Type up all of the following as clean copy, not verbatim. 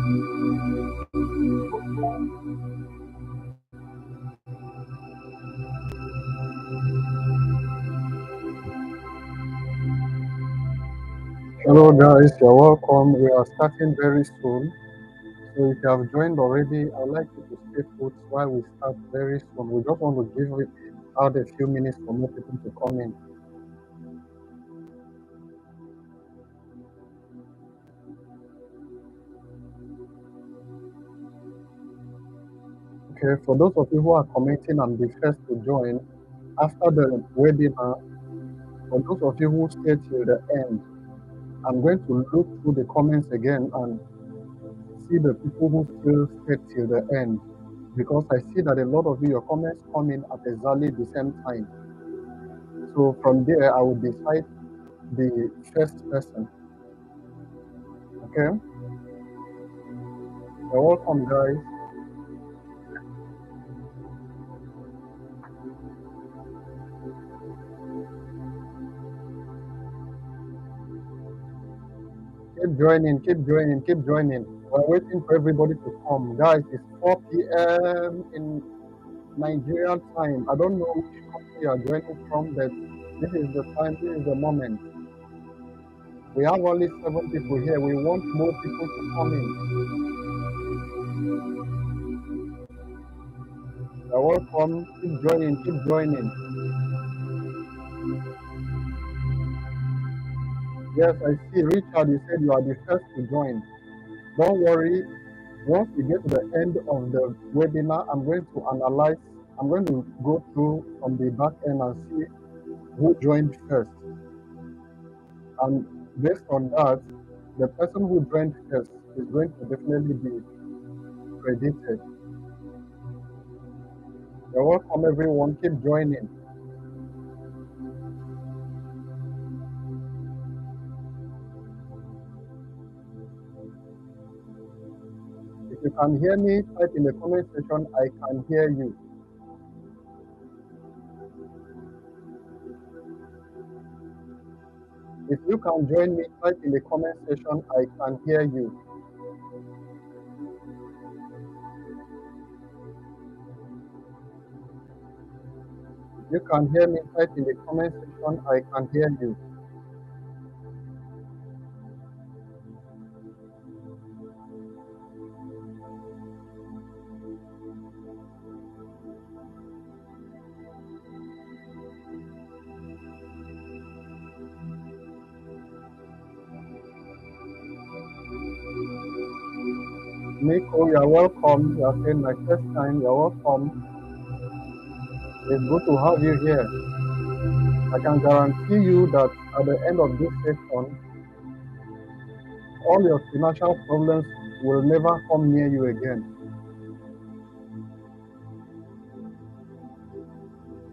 Hello guys, you're welcome. We are starting very soon. So if you have joined already, I'd like you to stay put while we start very soon. We just want to give it out a few minutes for more people to come in. Okay, for those of you who are commenting and the first to join, after the webinar, for those of you who stay till the end, I'm going to look through the comments again and see the people who still stay till the end, because I see that a lot of you, your comments come in at exactly the same time. So from there, I will decide the first person. Okay, you're welcome, guys. Keep joining, keep joining, keep joining. We're waiting for everybody to come, guys. It's 4 p.m. in Nigerian time. I don't know which country you are joining from, but this is the time, this is the moment. We have only 7 people here. We want more people to come in. You're welcome. Keep joining, keep joining. Yes, I see. Richard, you said you are the first to join. Don't worry. Once we get to the end of the webinar, I'm going to analyze, I'm going to go through from the back end and see who joined first. And based on that, the person who joined first is going to definitely be credited. You're welcome, everyone. Keep joining. If you can hear me, type in the comment section, I can hear you. If you can join me, type in the comment section, I can hear you. If you can hear me, type in the comment section, I can hear you. Nico, you're welcome. You're saying my first time. You're welcome. It's good to have you here. I can guarantee you that at the end of this session, all your financial problems will never come near you again.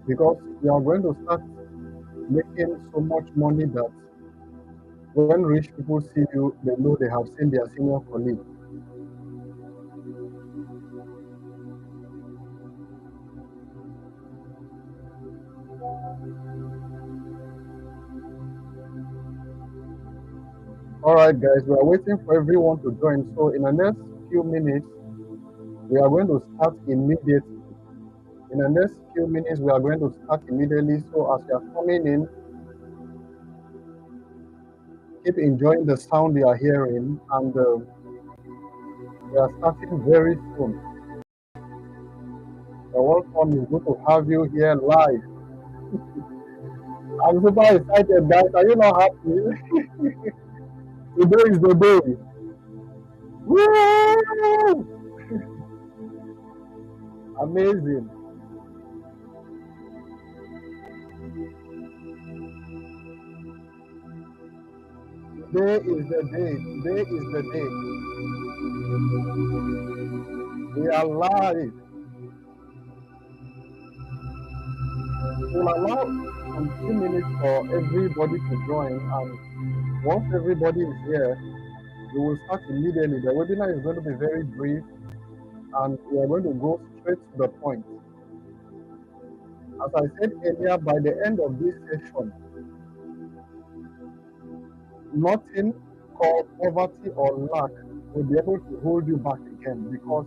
Because you are going to start making so much money that when rich people see you, they know they have seen their senior colleague. All right, guys, we are waiting for everyone to join. So in the next few minutes, we are going to start immediately. In the next few minutes, we are going to start immediately. So as you are coming in, keep enjoying the sound you are hearing, and we are starting very soon. You're welcome. It's good to have you here live. I'm super excited, guys. Are you not happy? Today is the day. Woo! Amazing. Today is the day. Today is the day. We are live. We'll allow some few minutes for everybody to join, and once everybody is here, we will start immediately. The webinar is going to be very brief, and we are going to go straight to the point. As I said earlier, by the end of this session, nothing called poverty or lack will be able to hold you back again, because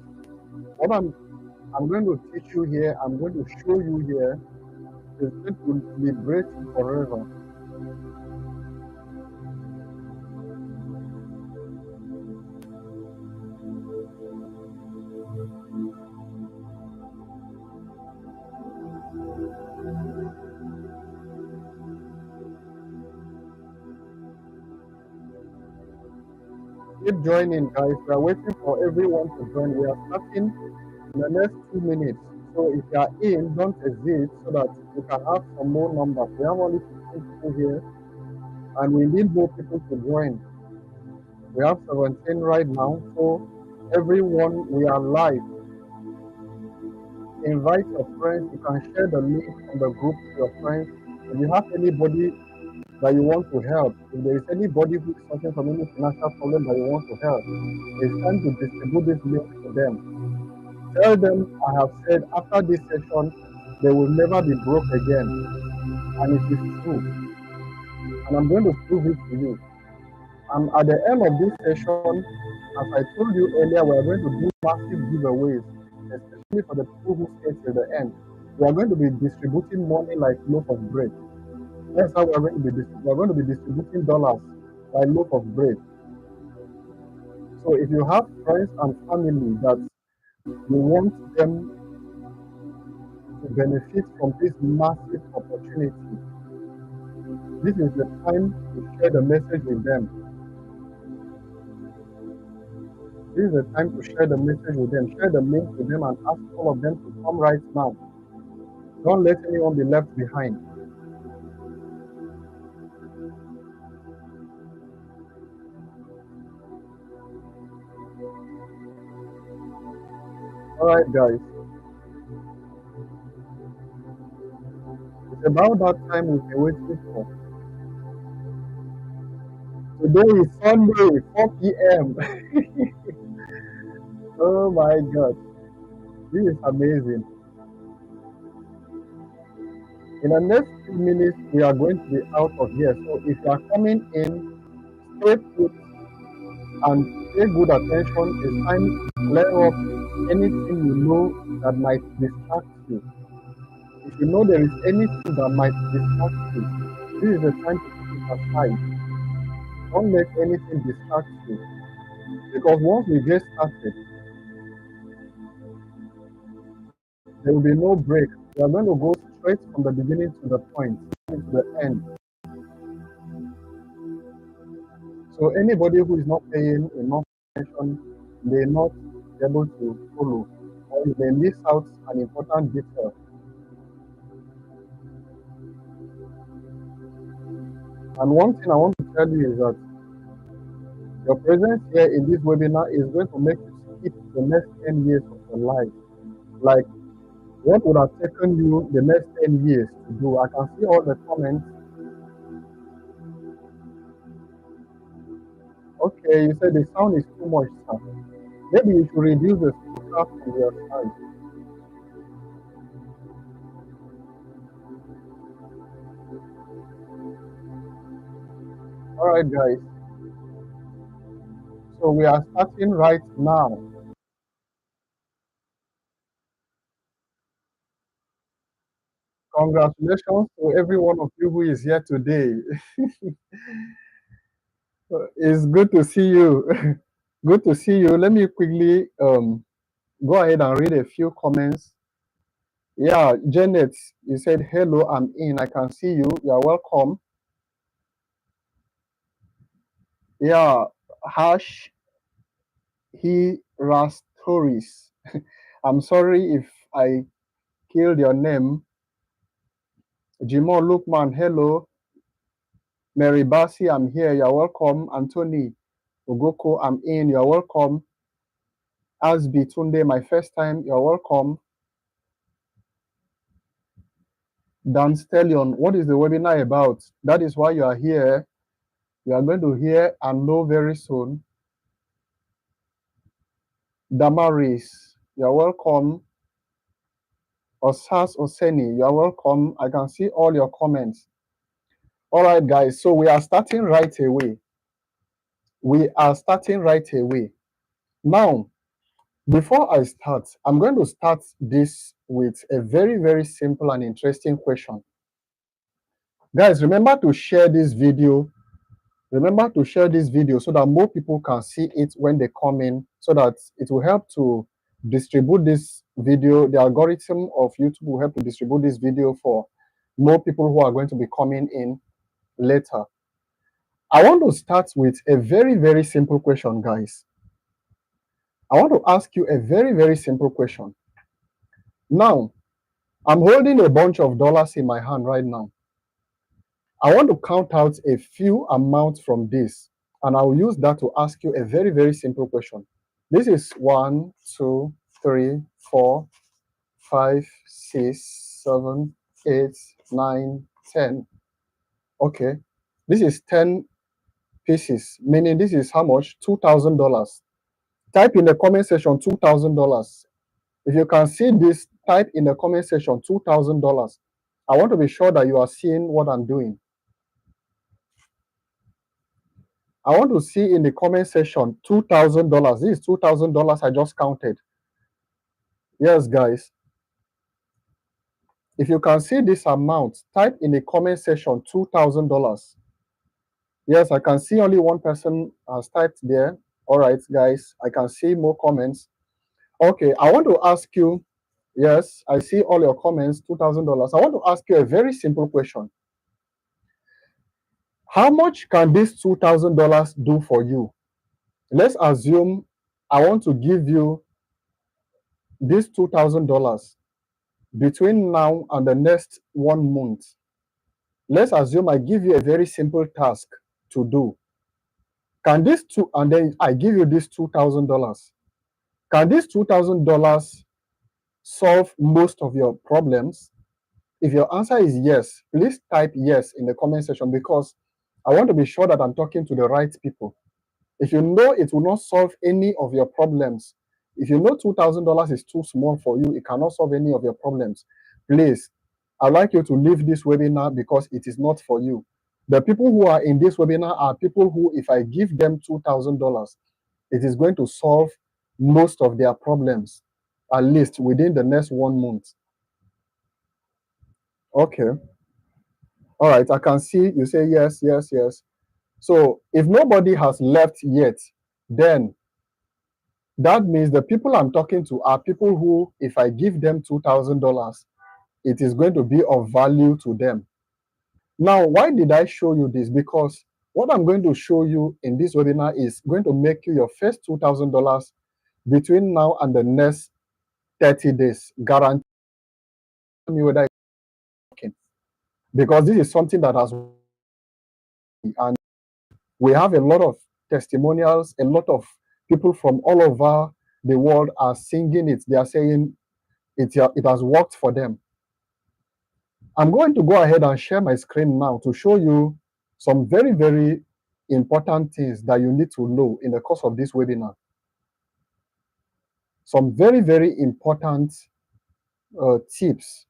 what I'm going to teach you here, I'm going to show you here, is going to liberate you forever. Keep joining, guys. We are waiting for everyone to join. We are starting in the next 2 minutes. So if you are in, don't exit so that we can have some more numbers. We have only 15 people here and we need more people to join. We have 17 right now. So everyone, we are live. Invite your friends. You can share the link from the group to your friends. If you have anybody that you want to help, if there is anybody who is suffering from any financial problem that you want to help, it's time to distribute this link to them. Tell them I have said after this session, they will never be broke again. And it is true. And I'm going to prove it to you. And at the end of this session, as I told you earlier, we are going to do massive giveaways, especially for the people who stay till the end. We are going to be distributing money like loaf of bread. That's how we are going to be. We are going to be distributing dollars like loaf of bread. So if you have friends and family that you want them to benefit from this massive opportunity, this is the time to share the message with them. This is the time to share the message with them. Share the link with them and ask all of them to come right now. Don't let anyone be left behind. All right, guys. It's about that time we've been waiting for. Today is Sunday, 4 p.m. Oh my God. This is amazing. In the next few minutes, we are going to be out of here. So if you are coming in, stay put and pay good attention. It's time to clear up anything you know that might distract you. If you know there is anything that might distract you, this is the time to put it aside. Don't let anything distract you. Because once we get started, there will be no break. We are going to go straight from the beginning to the point, to the end. So anybody who is not paying enough attention may not be able to follow, or you may miss out an important detail. And one thing I want to tell you is that your presence here in this webinar is going to make you skip the next 10 years of your life. Like, what would have taken you the next 10 years to do? I can see all the comments. Okay, you said the sound is too much, sir. Maybe you should reduce the speaker from your side. All right, guys. So we are starting right now. Congratulations to every one of you who is here today. It's good to see you. Good to see you. Let me quickly go ahead and read a few comments. Yeah, Janet, you said, hello, I'm in. I can see you. You're welcome. Yeah, hash he Rastoris. I'm sorry if I killed your name. Jimo Lukman, hello. Mary Bassi, I'm here. You're welcome. Anthony Ogoko, I'm in. You're welcome. Asbi Tunde, my first time. You're welcome. Dan Stellion, what is the webinar about? That is why you are here. You are going to hear and know very soon. Damaris, you're welcome. Osas Oseni, you're welcome. I can see all your comments. All right, guys. So we are starting right away. We are starting right away. Now, before I start, I'm going to start this with a very, very simple and interesting question. Guys, remember to share this video. Remember to share this video so that more people can see it when they come in, so that it will help to distribute this video. The algorithm of YouTube will help to distribute this video for more people who are going to be coming in later. I want to start with a very, very simple question, guys. I want to ask you a very, very simple question. Now, I'm holding a bunch of dollars in my hand right now. I want to count out a few amounts from this, and I'll use that to ask you a very, very simple question. This is 1, 2, 3, 4, 5, 6, 7, 8, 9, 10. Okay. This is 10 pieces, meaning this is how much? $2,000. Type in the comment section $2,000. If you can see this, type in the comment section $2,000. I want to be sure that you are seeing what I'm doing. I want to see in the comment section $2,000. This is $2,000 I just counted. Yes, guys. If you can see this amount, type in the comment section $2,000. Yes, I can see only one person has typed there. All right, guys, I can see more comments. Okay, I want to ask you, yes, I see all your comments, $2,000. I want to ask you a very simple question. How much can this $2,000 do for you? Let's assume I want to give you this $2,000 between now and the next 1 month. Let's assume I give you a very simple task to do. Can this two, and then I give you this $2,000. Can this $2,000 solve most of your problems? If your answer is yes, please type yes in the comment section, because I want to be sure that I'm talking to the right people. If you know it will not solve any of your problems, if you know $2,000 is too small for you, it cannot solve any of your problems, please, I'd like you to leave this webinar, because it is not for you. The people who are in this webinar are people who, if I give them $2,000, it is going to solve most of their problems, at least within the next 1 month. Okay. All right. I can see you say yes, yes, yes. So if nobody has left yet, then that means the people I'm talking to are people who, if I give them $2,000, it is going to be of value to them. Now, why did I show you this? Because what I'm going to show you in this webinar is going to make you your first $2,000 between now and the next 30 days. Guarantee me whether it's working. Because this is something that has, and we have a lot of testimonials, a lot of people from all over the world are singing it. They are saying it has worked for them. I'm going to go ahead and share my screen now to show you some very, very important things that you need to know in the course of this webinar. Some very, very important tips,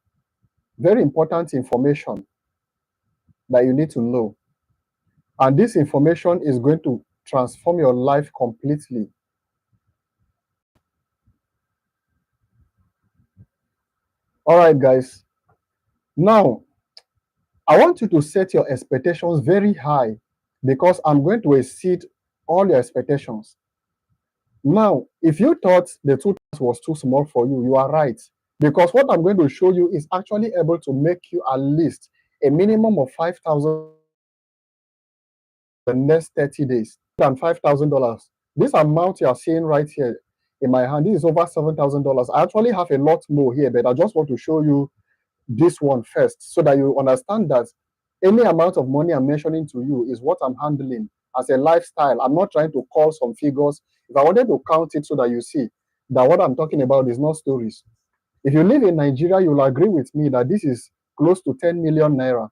very important information that you need to know. And this information is going to transform your life completely. All right, guys. Now, I want you to set your expectations very high, because I'm going to exceed all your expectations. Now, if you thought the 2,000 was too small for you, you are right. Because what I'm going to show you is actually able to make you at least a minimum of 5,000 the next 30 days. Than $5,000. This amount you are seeing right here in my hand, this is over $7,000. I actually have a lot more here, but I just want to show you this one first, so that you understand that any amount of money I'm mentioning to you is what I'm handling as a lifestyle. I'm not trying to call some figures. If I wanted to count it so that you see that what I'm talking about is not stories. If you live in Nigeria, you'll agree with me that this is close to 10 million naira.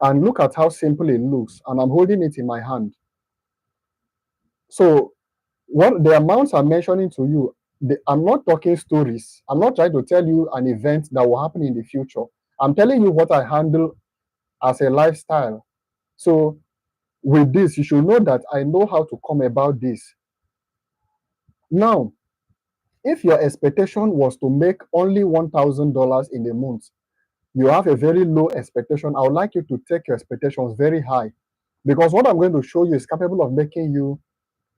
And look at how simple it looks. And I'm holding it in my hand. So what the amounts I'm mentioning to you, I'm not talking stories. I'm not trying to tell you an event that will happen in the future. I'm telling you what I handle as a lifestyle. So with this, you should know that I know how to come about this. Now, if your expectation was to make only $1,000 in a month, you have a very low expectation. I would like you to take your expectations very high, because what I'm going to show you is capable of making you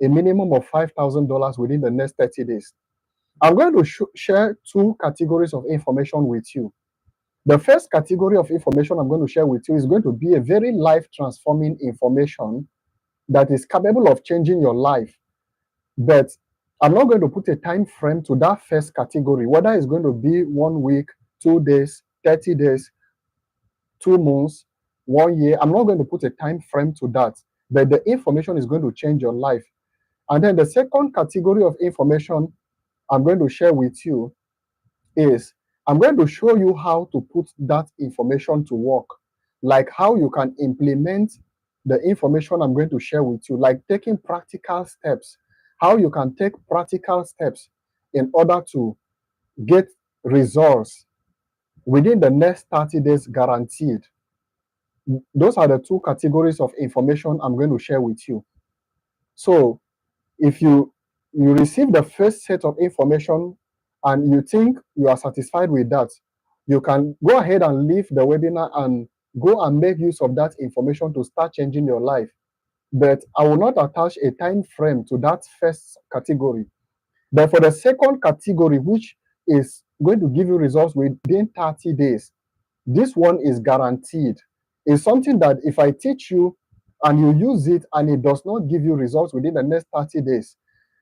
a minimum of $5,000 within the next 30 days. I'm going to share two categories of information with you. The first category of information I'm going to share with you is going to be a very life transforming information that is capable of changing your life. But I'm not going to put a time frame to that first category, whether it's going to be 1 week, 2 days, 30 days, 2 months, 1 year. I'm not going to put a time frame to that, but the information is going to change your life. And then the second category of information I'm going to share with you is I'm going to show you how to put that information to work, like how you can implement the information I'm going to share with you, like taking practical steps, how you can take practical steps in order to get results within the next 30 days guaranteed. Those are the two categories of information I'm going to share with you. So if you receive the first set of information and you think you are satisfied with that, you can go ahead and leave the webinar and go and make use of that information to start changing your life. But I will not attach a time frame to that first category. But for the second category, which is going to give you results within 30 days, this one is guaranteed. It's something that if I teach you and you use it and it does not give you results within the next 30 days,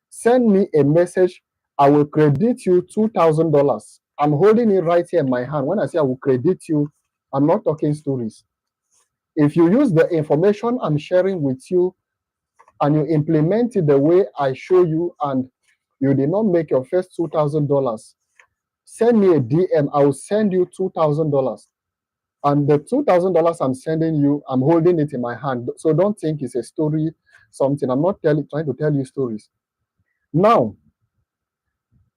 send me a message. I will credit you $2,000. I'm holding it right here in my hand. When I say I will credit you, I'm not talking stories. If you use the information I'm sharing with you and you implement it the way I show you and you did not make your first $2,000, send me a DM. I will send you $2,000. And the $2,000 I'm sending you, I'm holding it in my hand. So don't think it's a story, something. I'm not trying to tell you stories. Now,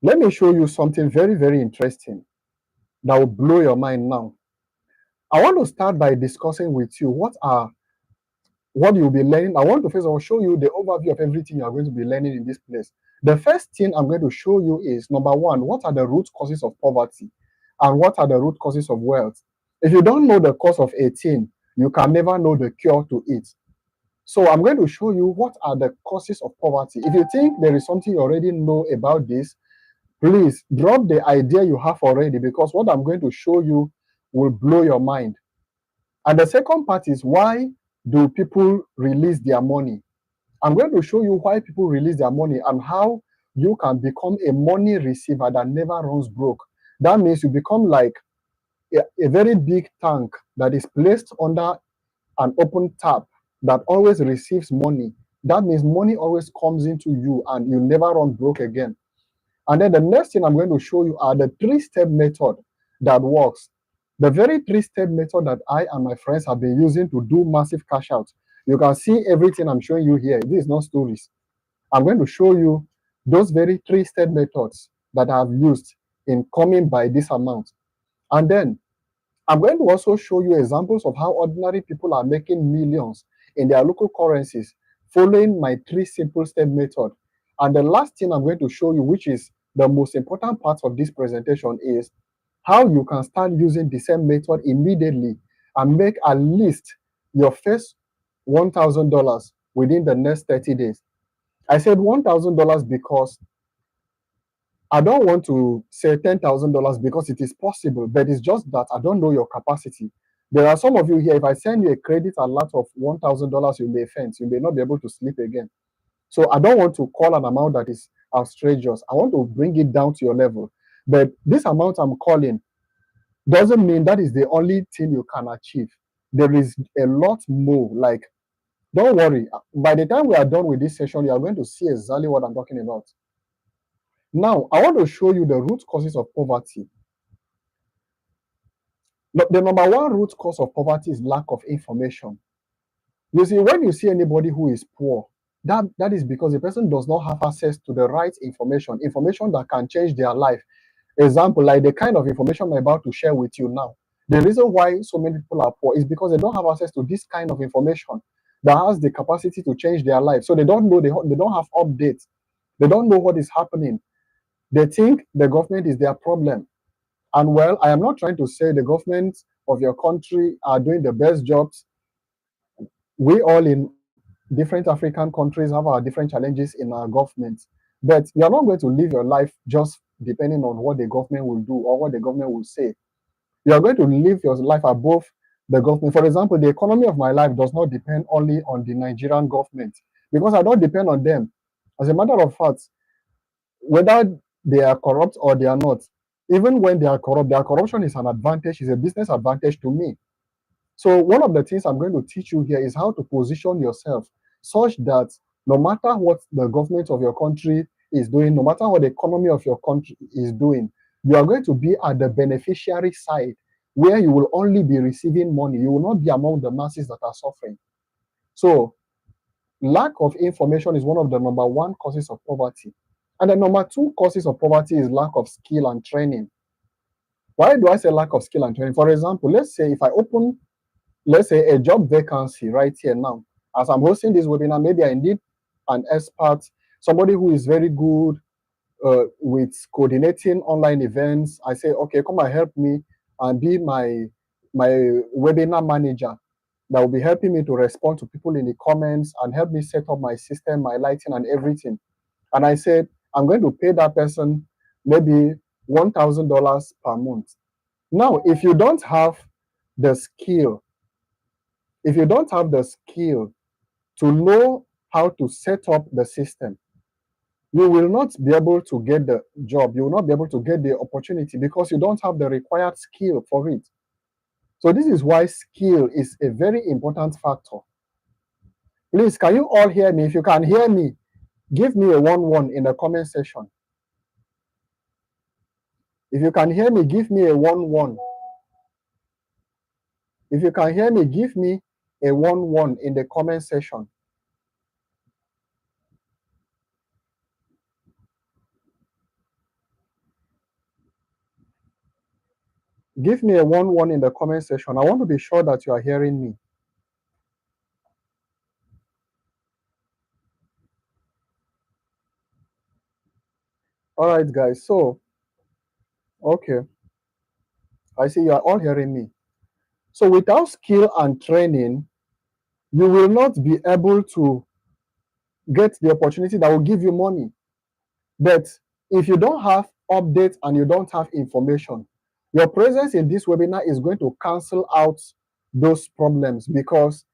let me show you something very, very interesting that will blow your mind now. I want to start by discussing with you what you'll be learning. I want to first of all show you the overview of everything you're going to be learning in this place. The first thing I'm going to show you is, number one, what are the root causes of poverty and what are the root causes of wealth? If you don't know the cause of a thing, you can never know the cure to it. So I'm going to show you what are the causes of poverty. If you think there is something you already know about this, please drop the idea you have already, because what I'm going to show you will blow your mind. And the second part is, why do people release their money? I'm going to show you why people release their money and how you can become a money receiver that never runs broke. That means you become like a very big tank that is placed under an open tap that always receives money. That means money always comes into you and you never run broke again. And then the next thing I'm going to show you are the 3-step method that works. The very 3-step method that I and my friends have been using to do massive cash out. You can see everything I'm showing you here. This is not stories. I'm going to show you those very 3-step methods that I've used in coming by this amount. And then I'm going to also show you examples of how ordinary people are making millions in their local currencies following my 3 simple step method. And the last thing I'm going to show you, which is the most important part of this presentation, is how you can start using the same method immediately and make at least your first $1,000 within the next 30 days. I said $1,000 because I don't want to say $10,000 because it is possible, but it's just that I don't know your capacity. There are some of you here, if I send you a credit alert of $1,000, you may faint. You may not be able to sleep again. So I don't want to call an amount that is outrageous. I want to bring it down to your level. But this amount I'm calling doesn't mean that is the only thing you can achieve. There is a lot more. Like, don't worry. By the time we are done with this session, you are going to see exactly what I'm talking about. Now, I want to show you the root causes of poverty. The number one root cause of poverty is lack of information. You see, when you see anybody who is poor, that is because the person does not have access to the right information that can change their life. Example, like the kind of information I'm about to share with you now. The reason why so many people are poor is because they don't have access to this kind of information that has the capacity to change their life. So they don't know, they don't have updates. They don't know what is happening. They think the government is their problem. And well, I am not trying to say the government of your country are doing the best jobs. We all in different African countries have our different challenges in our government. But you're not going to live your life just depending on what the government will do or what the government will say. You are going to live your life above the government. For example, the economy of my life does not depend only on the Nigerian government because I don't depend on them. As a matter of fact, whether they are corrupt or they are not, even when they are corrupt, their corruption is an advantage, is a business advantage to me. So one of the things I'm going to teach you here is how to position yourself such that no matter what the government of your country is doing, no matter what the economy of your country is doing, you are going to be at the beneficiary side where you will only be receiving money. You will not be among the masses that are suffering. So lack of information is one of the number one causes of poverty. And the number two causes of poverty is lack of skill and training. Why do I say lack of skill and training? For example, let's say if I open, let's say, a job vacancy right here now, as I'm hosting this webinar, maybe I need an expert, somebody who is very good with coordinating online events. I say, okay, come and help me and be my webinar manager that will be helping me to respond to people in the comments and help me set up my system, my lighting, and everything. And I said, I'm going to pay that person maybe $1,000 per month. Now, if you don't have the skill, if you don't have the skill to know how to set up the system, you will not be able to get the job. You will not be able to get the opportunity because you don't have the required skill for it. So this is why skill is a very important factor. Please, can you all hear me? If you can hear me, give me a 1-1 in the comment section. If you can hear me, give me a 1-1. If you can hear me, give me a 1-1 in the comment section. Give me a 1-1 in the comment section. I want to be sure that you are hearing me. All right, guys. So, okay. I see you are all hearing me. So without skill and training, you will not be able to get the opportunity that will give you money. But if you don't have updates and you don't have information, your presence in this webinar is going to cancel out those problems because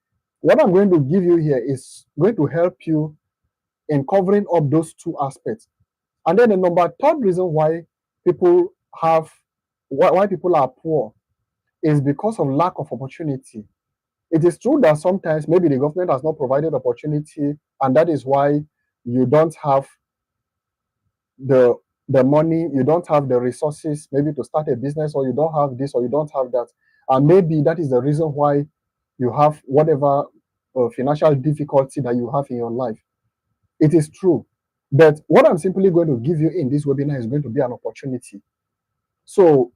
what I'm going to give you here is going to help you in covering up those two aspects. And then the number third reason why people have why people are poor is because of lack of opportunity. It is true that sometimes maybe the government has not provided opportunity, and that is why you don't have the money, you don't have the resources, maybe to start a business, or you don't have this, or you don't have that, and maybe that is the reason why you have whatever financial difficulty that you have in your life. It is true, but what I'm simply going to give you in this webinar is going to be an opportunity. So,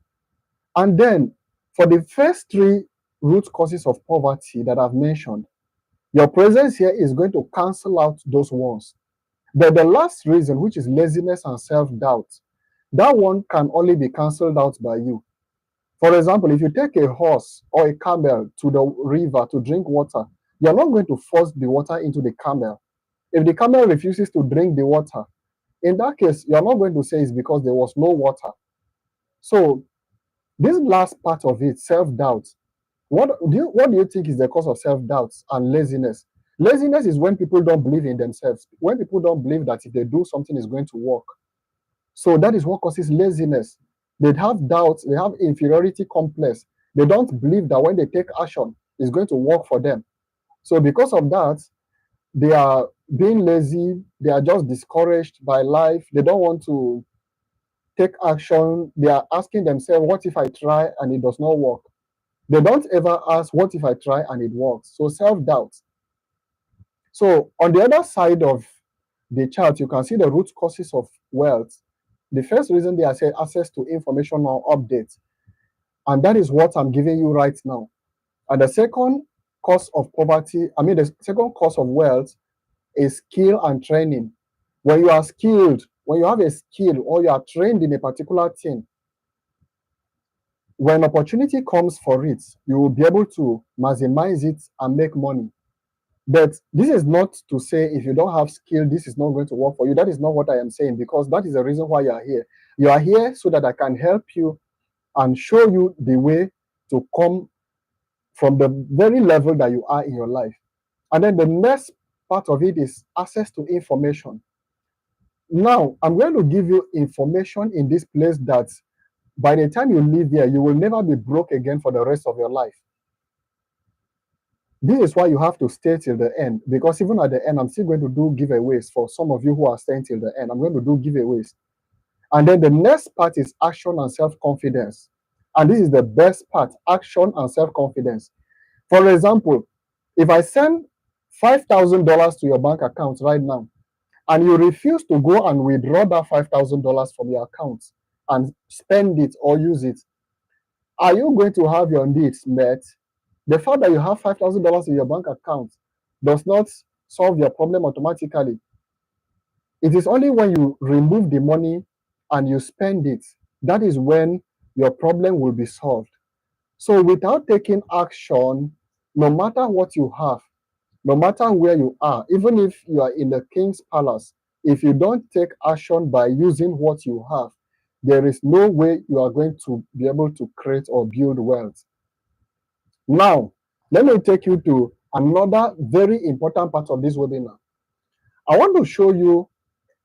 and then for the first three root causes of poverty that I've mentioned, your presence here is going to cancel out those ones. But the last reason, which is laziness and self-doubt, that one can only be cancelled out by you. For example, if you take a horse or a camel to the river to drink water, you're not going to force the water into the camel. If the camel refuses to drink the water, in that case, you're not going to say it's because there was no water. So this last part of it, self-doubt, what do you think is the cause of self-doubt and laziness? Laziness is when people don't believe in themselves, when people don't believe that if they do something is going to work. So that is what causes laziness. They have doubts, they have inferiority complex. They don't believe that when they take action, it's going to work for them. So because of that, they are being lazy, they are just discouraged by life, they don't want to take action. They are asking themselves, what if I try and it does not work? They don't ever ask, what if I try and it works? So self-doubt. So on the other side of the chart, you can see the root causes of wealth. The first reason they are saying access to information or updates. And that is what I'm giving you right now. And the second cause of poverty, the second cause of wealth is skill and training. When you are skilled, when you have a skill or you are trained in a particular thing, when opportunity comes for it, you will be able to maximize it and make money. But this is not to say if you don't have skill, this is not going to work for you. That is not what I am saying, because that is the reason why you are here. You are here so that I can help you and show you the way to come from the very level that you are in your life. And then the next part of it is access to information. Now, I'm going to give you information in this place that by the time you leave here, you will never be broke again for the rest of your life. This is why you have to stay till the end, because even at the end, I'm still going to do giveaways for some of you who are staying till the end. I'm going to do giveaways. And then the next part is action and self-confidence. And this is the best part, action and self-confidence. For example, if I send $5,000 to your bank account right now, and you refuse to go and withdraw that $5,000 from your account and spend it or use it, are you going to have your needs met? The fact that you have $5,000 in your bank account does not solve your problem automatically. It is only when you remove the money and you spend it, that is when your problem will be solved. So without taking action, no matter what you have, no matter where you are, even if you are in the king's palace, if you don't take action by using what you have, there is no way you are going to be able to create or build wealth. Now, let me take you to another very important part of this webinar. I want to show you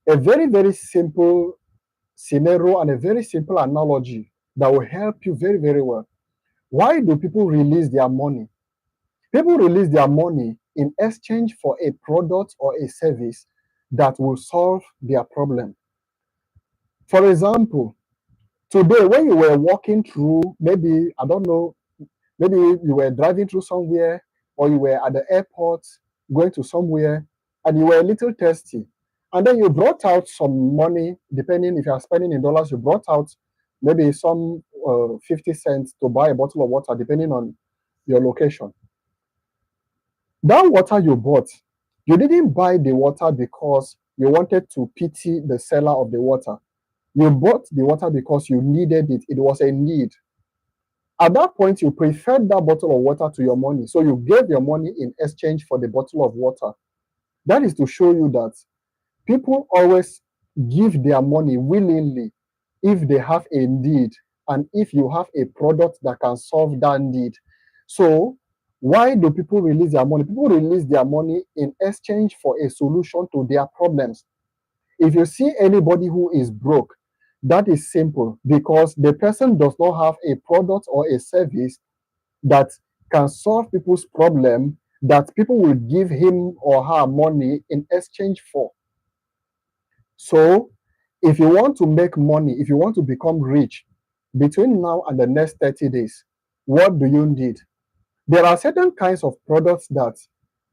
a very, very simple scenario and a very simple analogy that will help you very, very well. Why do people release their money? People release their money in exchange for a product or a service that will solve their problem. For example, today when you were walking through, maybe, I don't know, maybe you were driving through somewhere, or you were at the airport going to somewhere, and you were a little thirsty. And then you brought out some money, depending if you are spending in dollars, you brought out maybe some 50 cents to buy a bottle of water, depending on your location. That water you bought, you didn't buy the water because you wanted to pity the seller of the water. You bought the water because you needed it. It was a need. At that point, you preferred that bottle of water to your money. So you gave your money in exchange for the bottle of water. That is to show you that people always give their money willingly if they have a need and if you have a product that can solve that need. So why do people release their money? People release their money in exchange for a solution to their problems. If you see anybody who is broke, that is simple, because the person does not have a product or a service that can solve people's problem that people will give him or her money in exchange for. So if you want to make money, if you want to become rich between now and the next 30 days, what do you need? There are certain kinds of products that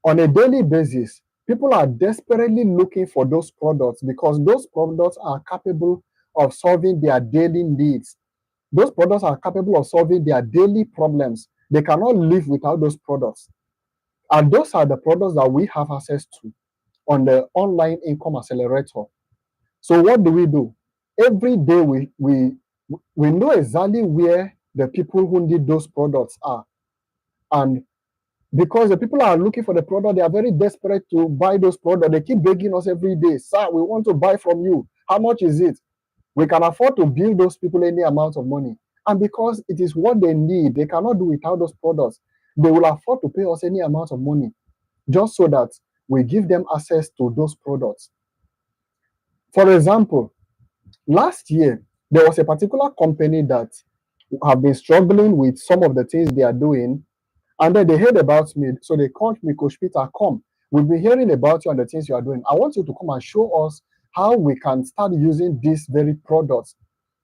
on a daily basis, people are desperately looking for those products because those products are capable of solving their daily needs. Those products are capable of solving their daily problems. They cannot live without those products. And those are the products that we have access to on the online income accelerator. So what do? Every day we know exactly where the people who need those products are. And because the people are looking for the product, they are very desperate to buy those products. They keep begging us every day, sir, we want to buy from you. How much is it? We can afford to bill those people any amount of money. And because it is what they need, they cannot do without those products. They will afford to pay us any amount of money just so that we give them access to those products. For example, last year, there was a particular company that have been struggling with some of the things they are doing. And then they heard about me. So they called me, Coach Peter, come. We've been hearing about you and the things you are doing. I want you to come and show us how we can start using these very products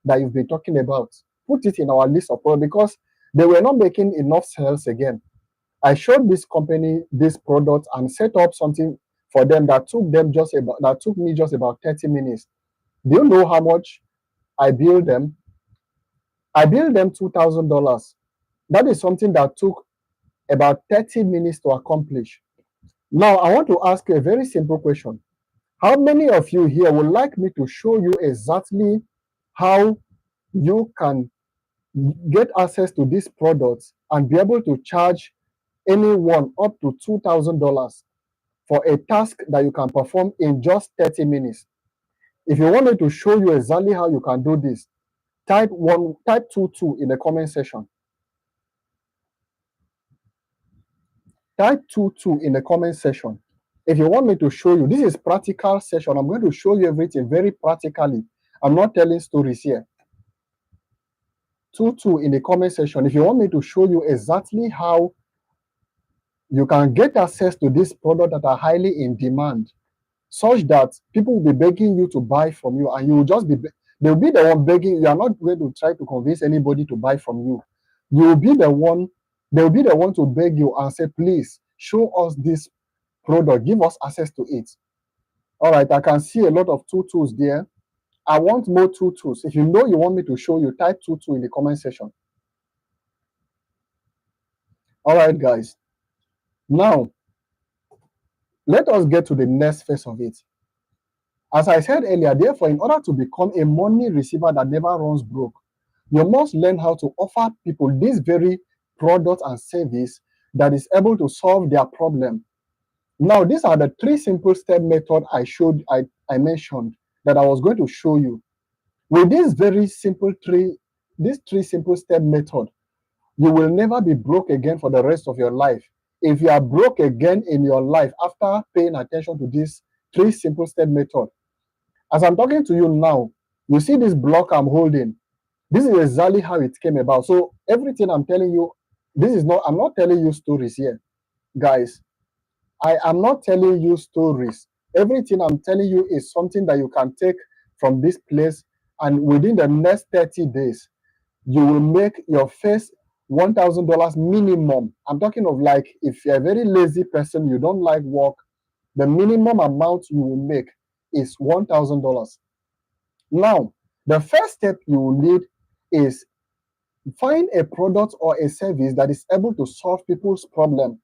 that you've been talking about. Put it in our list of products because they were not making enough sales again. I showed this company this product and set up something for them that took me just about 30 minutes. Do you know how much I billed them? I billed them $2,000. That is something that took about 30 minutes to accomplish. Now, I want to ask you a very simple question. How many of you here would like me to show you exactly how you can get access to these products and be able to charge anyone up to $2,000 for a task that you can perform in just 30 minutes? If you want me to show you exactly how you can do this, type 22 in the comment section. Type 22 in the comment section. If you want me to show you, this is practical session. I'm going to show you everything very practically. I'm not telling stories here. 22 in the comment section. If you want me to show you exactly how you can get access to these products that are highly in demand, such that people will be begging you to buy from you, and you will just be, they'll be the one begging. You are not going to try to convince anybody to buy from you. You will be the one, they'll be the one to beg you and say, please show us this product, give us access to it. All right, I can see a lot of tutus there. I want more tutus. If you know you want me to show you, type tutu in the comment section. All right, guys. Now, let us get to the next phase of it. As I said earlier, therefore, in order to become a money receiver that never runs broke, you must learn how to offer people this very product and service that is able to solve their problem. Now, these are the three simple step method I mentioned that I was going to show you. With these three simple step method, you will never be broke again for the rest of your life. If you are broke again in your life after paying attention to these three simple step method, as I'm talking to you now, you see this block I'm holding. This is exactly how it came about. So everything I'm telling you, I'm not telling you stories here, guys. I am not telling you stories. Everything I'm telling you is something that you can take from this place, and within the next 30 days, you will make your first $1,000 minimum. I'm talking of, like, if you're a very lazy person, you don't like work, the minimum amount you will make is $1,000. Now, the first step you will need is find a product or a service that is able to solve people's problem.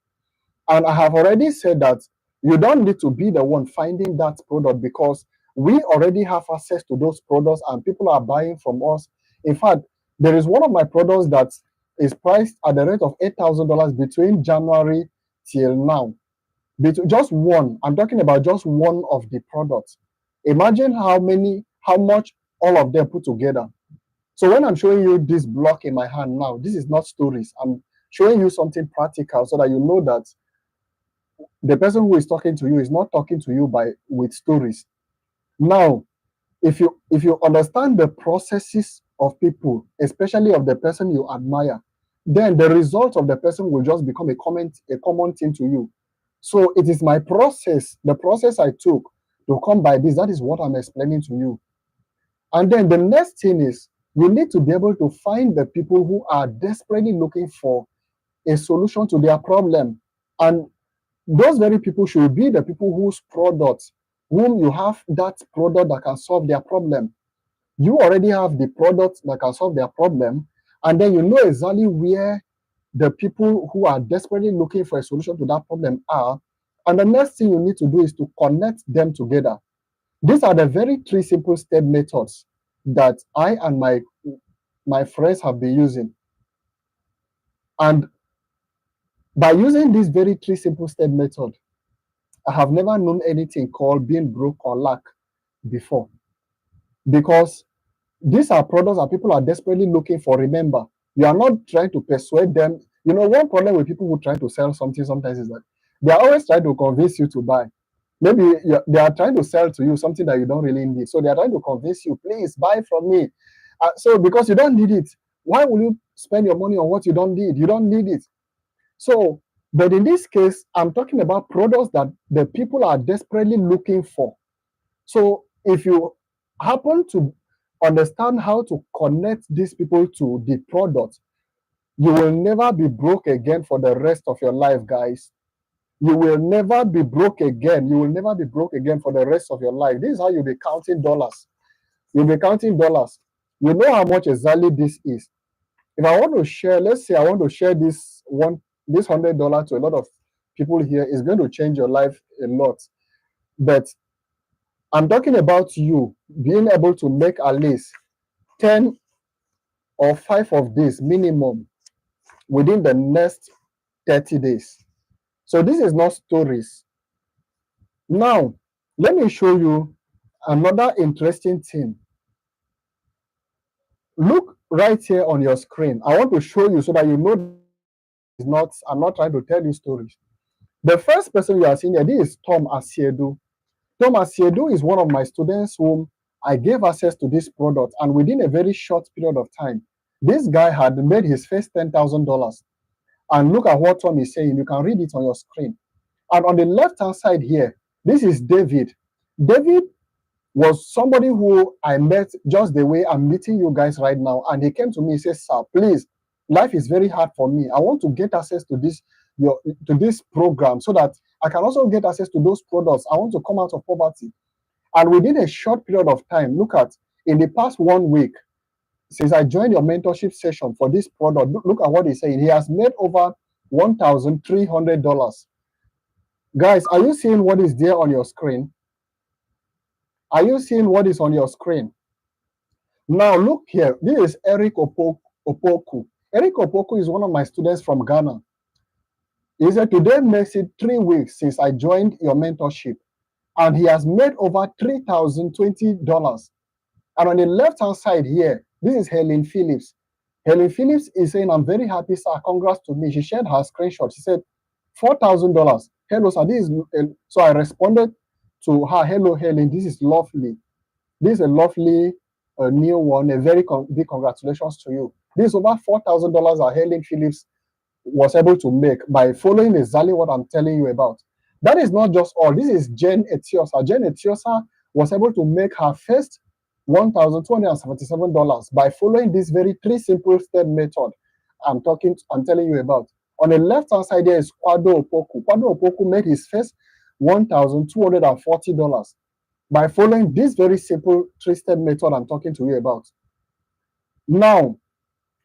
And I have already said that you don't need to be the one finding that product, because we already have access to those products and people are buying from us. In fact, there is one of my products that is priced at the rate of $8,000 between January till now. Just one. I'm talking about just one of the products. Imagine how much all of them put together. So when I'm showing you this block in my hand now, this is not stories. I'm showing you something practical so that you know that the person who is talking to you is not talking to you with stories. Now, if you understand the processes of people, especially of the person you admire, then the result of the person will just become a common thing to you. So it is my process, the process I took to come by this. That is what I'm explaining to you. And then the next thing is, you need to be able to find the people who are desperately looking for a solution to their problem. And those very people should be the people whom you have that product that can solve their problem. You already have the product that can solve their problem, and then you know exactly where the people who are desperately looking for a solution to that problem are. And the next thing you need to do is to connect them together. These are the very three simple step methods that I and my friends have been using. And by using this very three simple step method, I have never known anything called being broke or lack before, because these are products that people are desperately looking for. Remember, you are not trying to persuade them. You know, one problem with people who try to sell something sometimes is that they are always trying to convince you to buy. Maybe they are trying to sell to you something that you don't really need. So they are trying to convince you, please buy from me. So because you don't need it, why will you spend your money on what you don't need? You don't need it. So, but in this case, I'm talking about products that the people are desperately looking for. So if you happen to understand how to connect these people to the product, you will never be broke again for the rest of your life, guys. You will never be broke again. You will never be broke again for the rest of your life. This is how you'll be counting dollars. You'll be counting dollars. You know how much exactly this is. If I want to share, let's say I want to share this $100 to a lot of people here, it's going to change your life a lot. But I'm talking about you being able to make at least 10 or 5 of these minimum within the next 30 days. So this is not stories. Now, let me show you another interesting thing. Look right here on your screen. I want to show you so that you know that this is not, I'm not trying to tell you stories. The first person you are seeing here, this is Tom Asiedu. Tom Asiedu is one of my students whom I gave access to this product, and within a very short period of time, this guy had made his first $10,000. And look at what Tom is saying. You can read it on your screen. And on the left-hand side here, this is David. David was somebody who I met just the way I'm meeting you guys right now. And he came to me and said, sir, please, life is very hard for me. I want to get access to this program so that I can also get access to those products. I want to come out of poverty. And within a short period of time, look at, in the past 1 week, since I joined your mentorship session for this product, look at what he's saying. He has made over $1,300. Guys, are you seeing what is there on your screen? Are you seeing what is on your screen? Now look here. This is Eric Opoku. Eric Opoku is one of my students from Ghana. He said today makes it 3 weeks since I joined your mentorship, and he has made over $3,020. And on the left-hand side here, this is Helen Phillips. Helen Phillips is saying, I'm very happy, sir. Congrats to me. She shared her screenshot. She said, $4,000. Hello, sir. This is, so I responded to her, hello, Helen. This is lovely. This is a lovely new one. A very big congratulations to you. This is over $4,000 that Helen Phillips was able to make by following exactly what I'm telling you about. That is not just all. This is Jen Etiosa. Jen Etiosa was able to make her first $1,277 by following this very 3 simple step method I'm telling you about. On the left hand side there is Kwado Opoku. Kwado Opoku made his first $1,240 by following this very simple 3-step method I'm talking to you about. Now,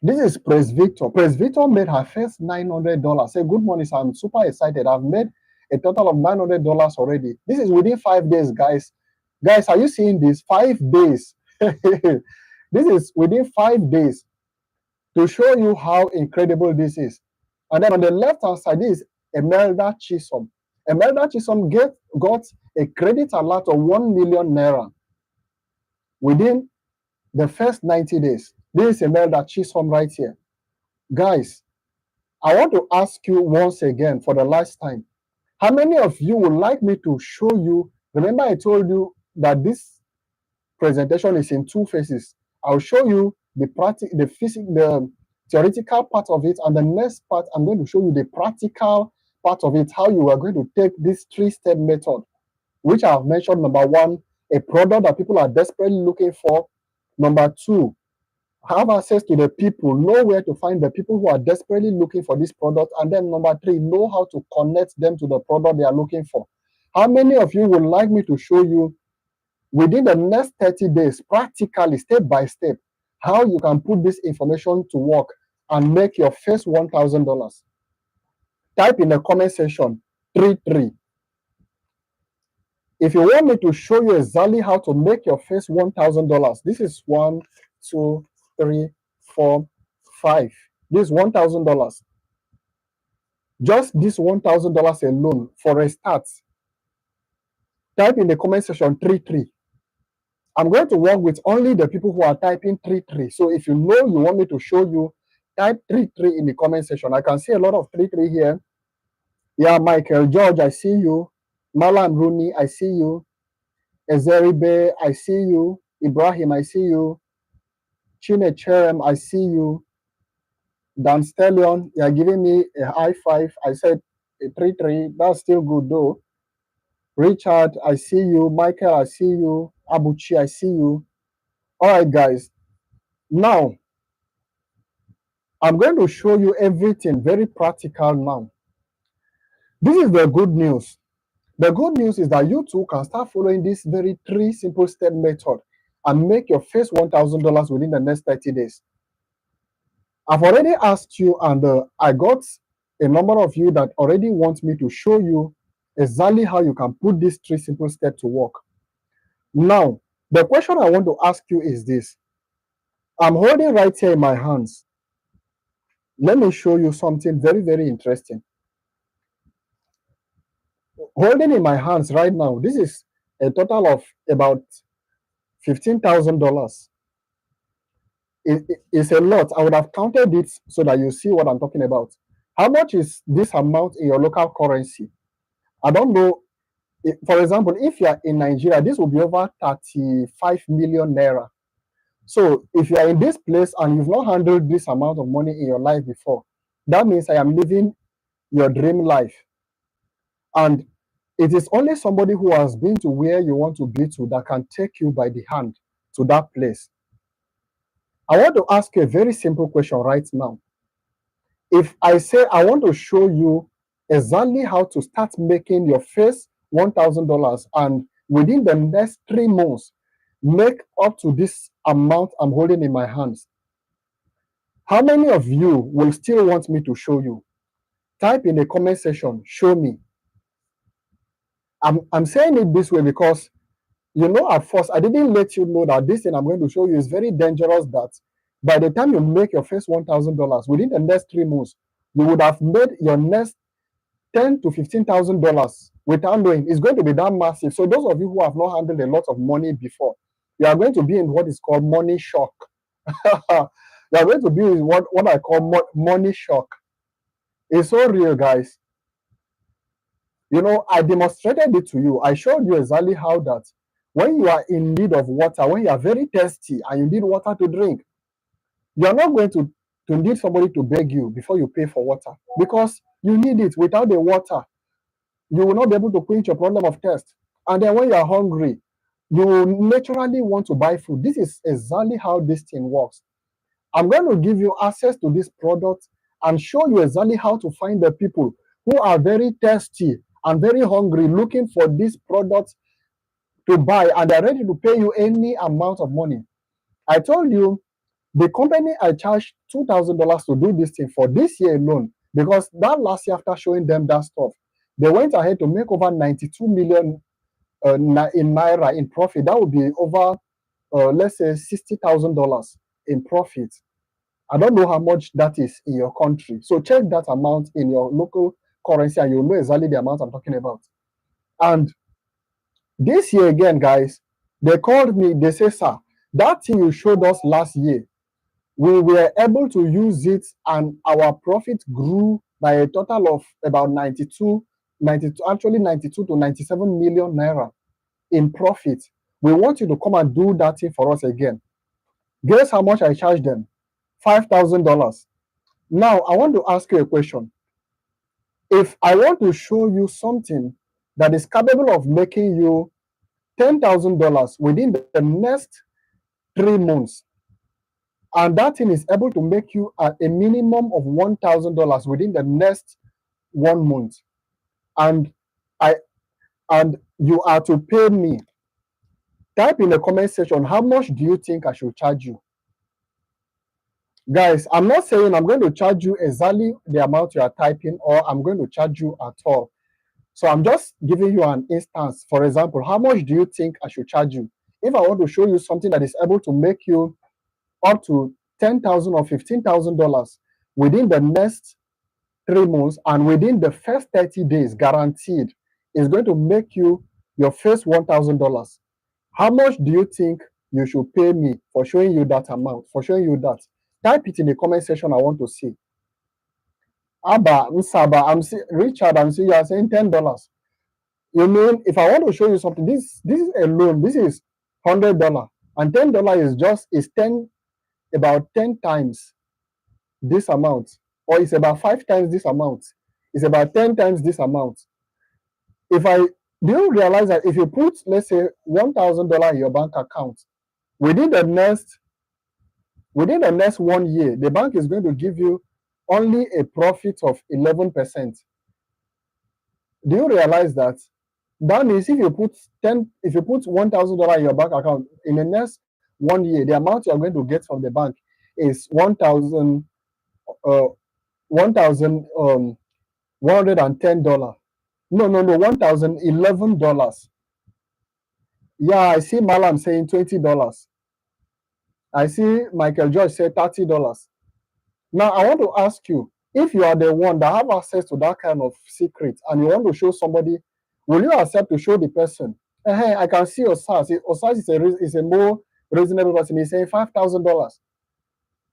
this is Praise Victor. Praise Victor made her first $900. Say, good morning, sir. I'm super excited. I've made a total of $900 already. This is within 5 days, guys. Guys, are you seeing this? 5 days. This is within 5 days to show you how incredible this is. And then on the left-hand side, this is Emelda Chisom. Emelda Chisom got a credit alert of 1 million naira within the first 90 days. This is Emelda Chisom right here. Guys, I want to ask you once again for the last time, how many of you would like me to show you? Remember I told you that this presentation is in 2 phases. I'll show you the theoretical part of it, and the next part I'm going to show you the practical part of it, how you are going to take this 3-step method, which I have mentioned. Number 1, a product that people are desperately looking for. Number 2, have access to the people, know where to find the people who are desperately looking for this product. And then number 3, know how to connect them to the product they are looking for. How many of you would like me to show you within the next 30 days, practically, step by step, how you can put this information to work and make your first $1,000? Type in the comment section 33. If you want me to show you exactly how to make your first $1,000, this is 1, 2, 3, 4, 5. This $1,000. Just this $1,000 alone for a start. Type in the comment section 33. I'm going to work with only the people who are typing 33. So if you know you want me to show you, type 33 in the comment section. I can see a lot of 33 here. Yeah, Michael George, I see you. Malam Rooney, I see you. Ezeribe, I see you. Ibrahim, I see you. Chine Cherem, I see you. Dan Stellion, you are giving me a high five. I said a 3-3. That's still good though. Richard, I see you. Michael, I see you. Abuchi, I see you. All right, guys. Now, I'm going to show you everything very practical now. This is the good news. The good news is that you too can start following this very 3 simple step method and make your first $1,000 within the next 30 days. I've already asked you, and I got a number of you that already want me to show you exactly how you can put these 3 simple steps to work. Now, the question I want to ask you is this. I'm holding right here in my hands. Let me show you something very, very interesting. Holding in my hands right now, this is a total of about $15,000. It's a lot. I would have counted it so that you see what I'm talking about. How much is this amount in your local currency? I don't know. For example, if you are in Nigeria, this will be over 35 million naira. So if you are in this place and you've not handled this amount of money in your life before, that means I am living your dream life. And it is only somebody who has been to where you want to be to that can take you by the hand to that place. I want to ask you a very simple question right now. If I say I want to show you exactly how to start making your first $1,000 and within the next 3 months, make up to this amount I'm holding in my hands, how many of you will still want me to show you? Type in the comment section, show me. I'm saying it this way because, at first, I didn't let you know that this thing I'm going to show you is very dangerous, that by the time you make your first $1,000, within the next 3 months, you would have made your next $10,000 to $15,000 without knowing. It's going to be that massive. So those of you who have not handled a lot of money before, you are going to be in what is called money shock. You are going to be in what I call money shock. It's so real, guys. I demonstrated it to you. I showed you exactly how that when you are in need of water, when you are very thirsty and you need water to drink, you are not going to need somebody to beg you before you pay for water, because you need it. Without the water, you will not be able to quench your problem of thirst. And then when you are hungry, you will naturally want to buy food. This is exactly how this thing works. I'm going to give you access to this product and show you exactly how to find the people who are very thirsty and very hungry, looking for this product to buy, and they're ready to pay you any amount of money. I told you the company I charged $2,000 to do this thing for this year alone, because that last year, after showing them that stuff, they went ahead to make over 92 million in naira in profit. That would be over, let's say, $60,000 in profit. I don't know how much that is in your country. So check that amount in your local currency and you'll know exactly the amount I'm talking about. And this year again, guys, they called me, they say, sir, that thing you showed us last year, we were able to use it and our profit grew by a total of about 92 to 97 million naira in profit. We want you to come and do that thing for us again. Guess how much I charged them? $5,000. Now, I want to ask you a question. If I want to show you something that is capable of making you $10,000 within the next 3 months, and that thing is able to make you a minimum of $1,000 within the next 1 month, and I and you are to pay me, type in the comment section, how much do you think I should charge you? Guys, I'm not saying I'm going to charge you exactly the amount you are typing, or I'm going to charge you at all. So I'm just giving you an instance. For example, how much do you think I should charge you? If I want to show you something that is able to make you up to $10,000 or $15,000 within the next 3 months and within the first 30 days, guaranteed, is going to make you your first $1,000. How much do you think you should pay me for showing you that amount, for showing you that? Type it in the comment section. I want to see. Abba, Saba, Richard, I'm seeing you are saying $10. You mean if I want to show you something, this is a loan, this is $100, and $10 is 10, about 10 times this amount, or it's about 5 times this amount. It's about 10 times this amount. Do you realize that if you put, let's say, $1,000 in your bank account, within the next 1 year, the bank is going to give you only a profit of 11%. Do you realize that? That means if you put $1,000 in your bank account, in the next 1 year, the amount you are going to get from the bank is $1,110. No, $1,011. Yeah, I see Malam saying $20. I see Michael George say $30. Now I want to ask you, if you are the one that have access to that kind of secret and you want to show somebody, will you accept to show the person? Hey, I can see Osas. Osas is a more reasonable person. He's saying $5,000.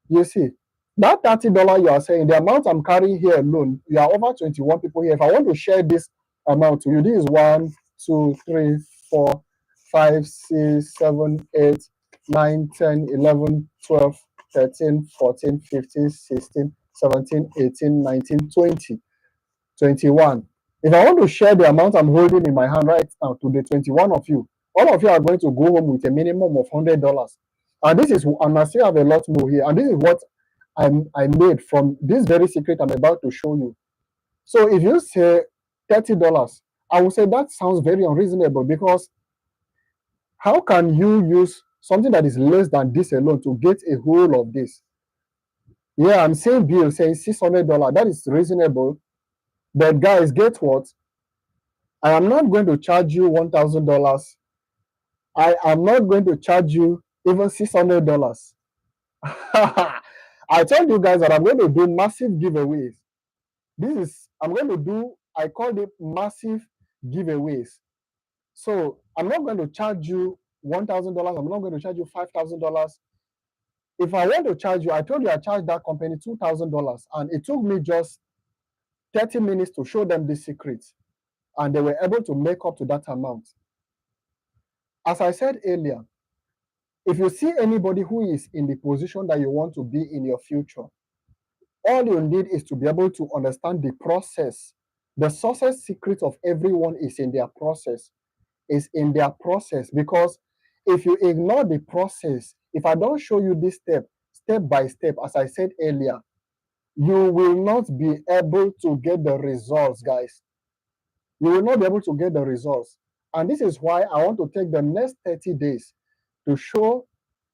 You see, that $30 you are saying, the amount I'm carrying here alone, you are over 21 people here. If I want to share this amount to you, this is 1, 2, 3, 4, 5, 6, 7, 8, 9, 10, 11, 12, 13, 14, 15, 16, 17, 18, 19, 20, 21. If I want to share the amount I'm holding in my hand right now to the 21 of you, all of you are going to go home with a minimum of $100. And this is, and I still have a lot more here. And this is what I made from this very secret I'm about to show you. So if you say $30, I will say that sounds very unreasonable, because how can you use something that is less than this alone to get a whole of this? Yeah, I'm saying bill saying $600. That is reasonable. But guys, get what? I am not going to charge you $1,000. I am not going to charge you even $600. I told you guys that I'm going to do massive giveaways. I'm going to do, I call it massive giveaways. So I'm not going to charge you $1,000. I'm not going to charge you $5,000. If I want to charge you, I told you I charged that company $2,000, and it took me just 30 minutes to show them the secret, and they were able to make up to that amount. As I said earlier, if you see anybody who is in the position that you want to be in your future, all you need is to be able to understand the process. The success secret of everyone is in their process. Because if you ignore the process, if I don't show you this step by step, as I said earlier, you will not be able to get the results, guys. You will not be able to get the results. And this is why I want to take the next 30 days to show.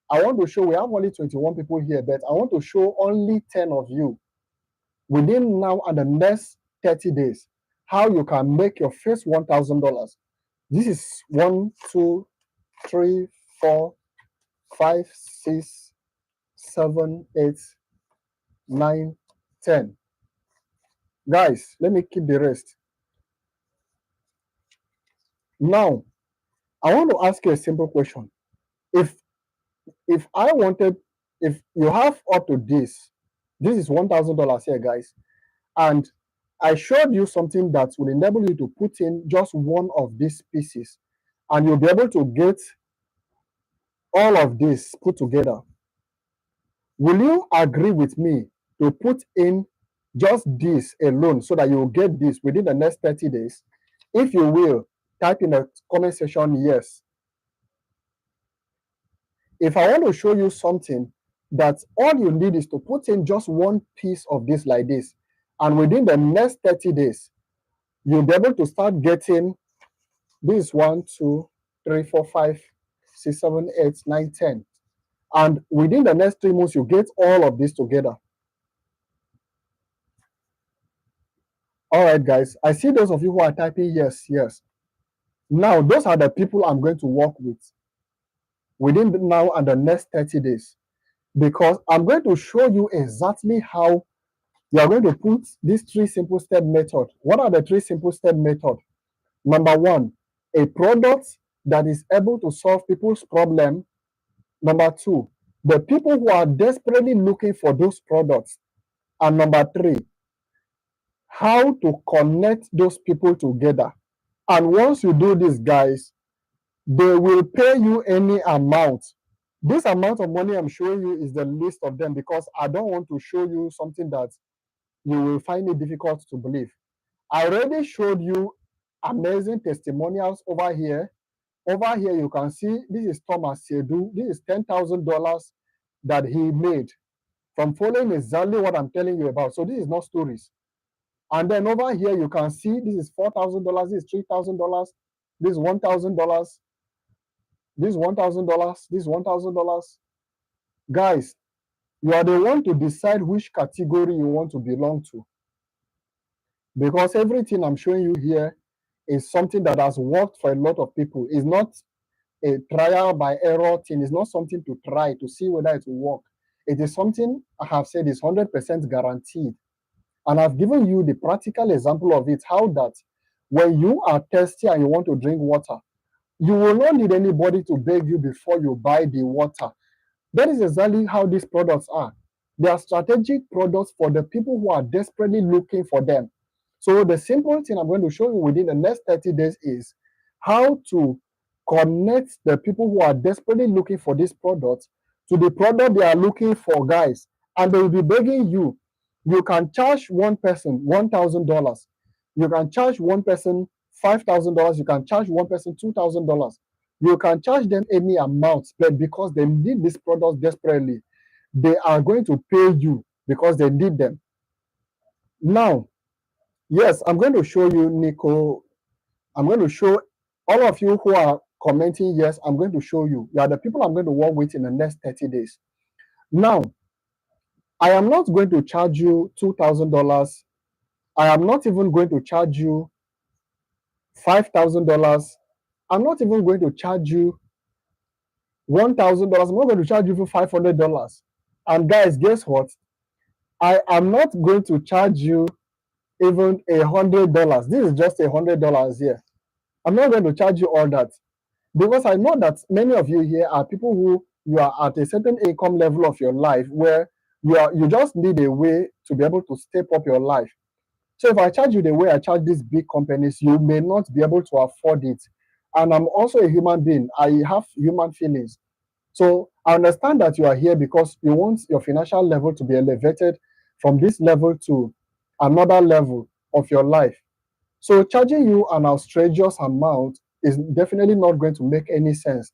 I want to show, we have only 21 people here, but I want to show only 10 of you within now and the next 30 days how you can make your first $1,000. This is 1, 2, 3, 4, 5, 6, 7, 8, 9, 10. Guys, let me keep the rest. Now, I want to ask you a simple question. If I wanted, if you have up to this is $1,000 here, guys, and I showed you something that will enable you to put in just one of these pieces, and you'll be able to get all of this put together. Will you agree with me to put in just this alone so that you will get this within the next 30 days? If you will, type in the comment section yes. If I want to show you something that all you need is to put in just one piece of this like this, and within the next 30 days, you'll be able to start getting this 1, 2, 3, 4, 5, 6, 7, 8, 9, 10. And within the next 3 months, you get all of this together. All right, guys. I see those of you who are typing yes, yes. Now, those are the people I'm going to work with within now and the next 30 days. Because I'm going to show you exactly how you are going to put this 3 simple step method. What are the 3 simple step method? Number 1, a product that is able to solve people's problem. Number 2, the people who are desperately looking for those products. And number 3, how to connect those people together. And once you do this, guys, they will pay you any amount. This amount of money I'm showing you is the list of them, because I don't want to show you something that you will find it difficult to believe. I already showed you amazing testimonials over here. Over here, you can see this is Thomas Sedu. This is $10,000 that he made from following exactly what I'm telling you about. So this is not stories. And then over here, you can see this is $4,000, this is $3,000, this is $1,000, this is $1,000, this is $1,000. Guys, you are the one to decide which category you want to belong to. Because everything I'm showing you here is something that has worked for a lot of people. It's not a trial by error thing. It's not something to try to see whether it will work. It is something I have said is 100% guaranteed. And I've given you the practical example of it, how that when you are thirsty and you want to drink water, you will not need anybody to beg you before you buy the water. That is exactly how these products are. They are strategic products for the people who are desperately looking for them. So the simple thing I'm going to show you within the next 30 days is how to connect the people who are desperately looking for these products to the product they are looking for, guys. And they will be begging you. You can charge one person $1,000. You can charge one person $5,000. You can charge one person $2,000. You can charge them any amount, but because they need these products desperately, they are going to pay you because they need them. Now, yes, I'm going to show you, Nico. I'm going to show all of you who are commenting, yes, I'm going to show you. You are the people I'm going to work with in the next 30 days. Now, I am not going to charge you $2,000. I am not even going to charge you $5,000. I'm not even going to charge you $1,000. I'm not going to charge you for $500. And guys, guess what? I am not going to charge you even $100. This is just $100 here. I'm not going to charge you all that because I know that many of you here are people who you are at a certain income level of your life where you just need a way to be able to step up your life. So if I charge you the way I charge these big companies, you may not be able to afford it. And I'm also a human being. I have human feelings. So I understand that you are here because you want your financial level to be elevated from this level to another level of your life. So charging you an outrageous amount is definitely not going to make any sense.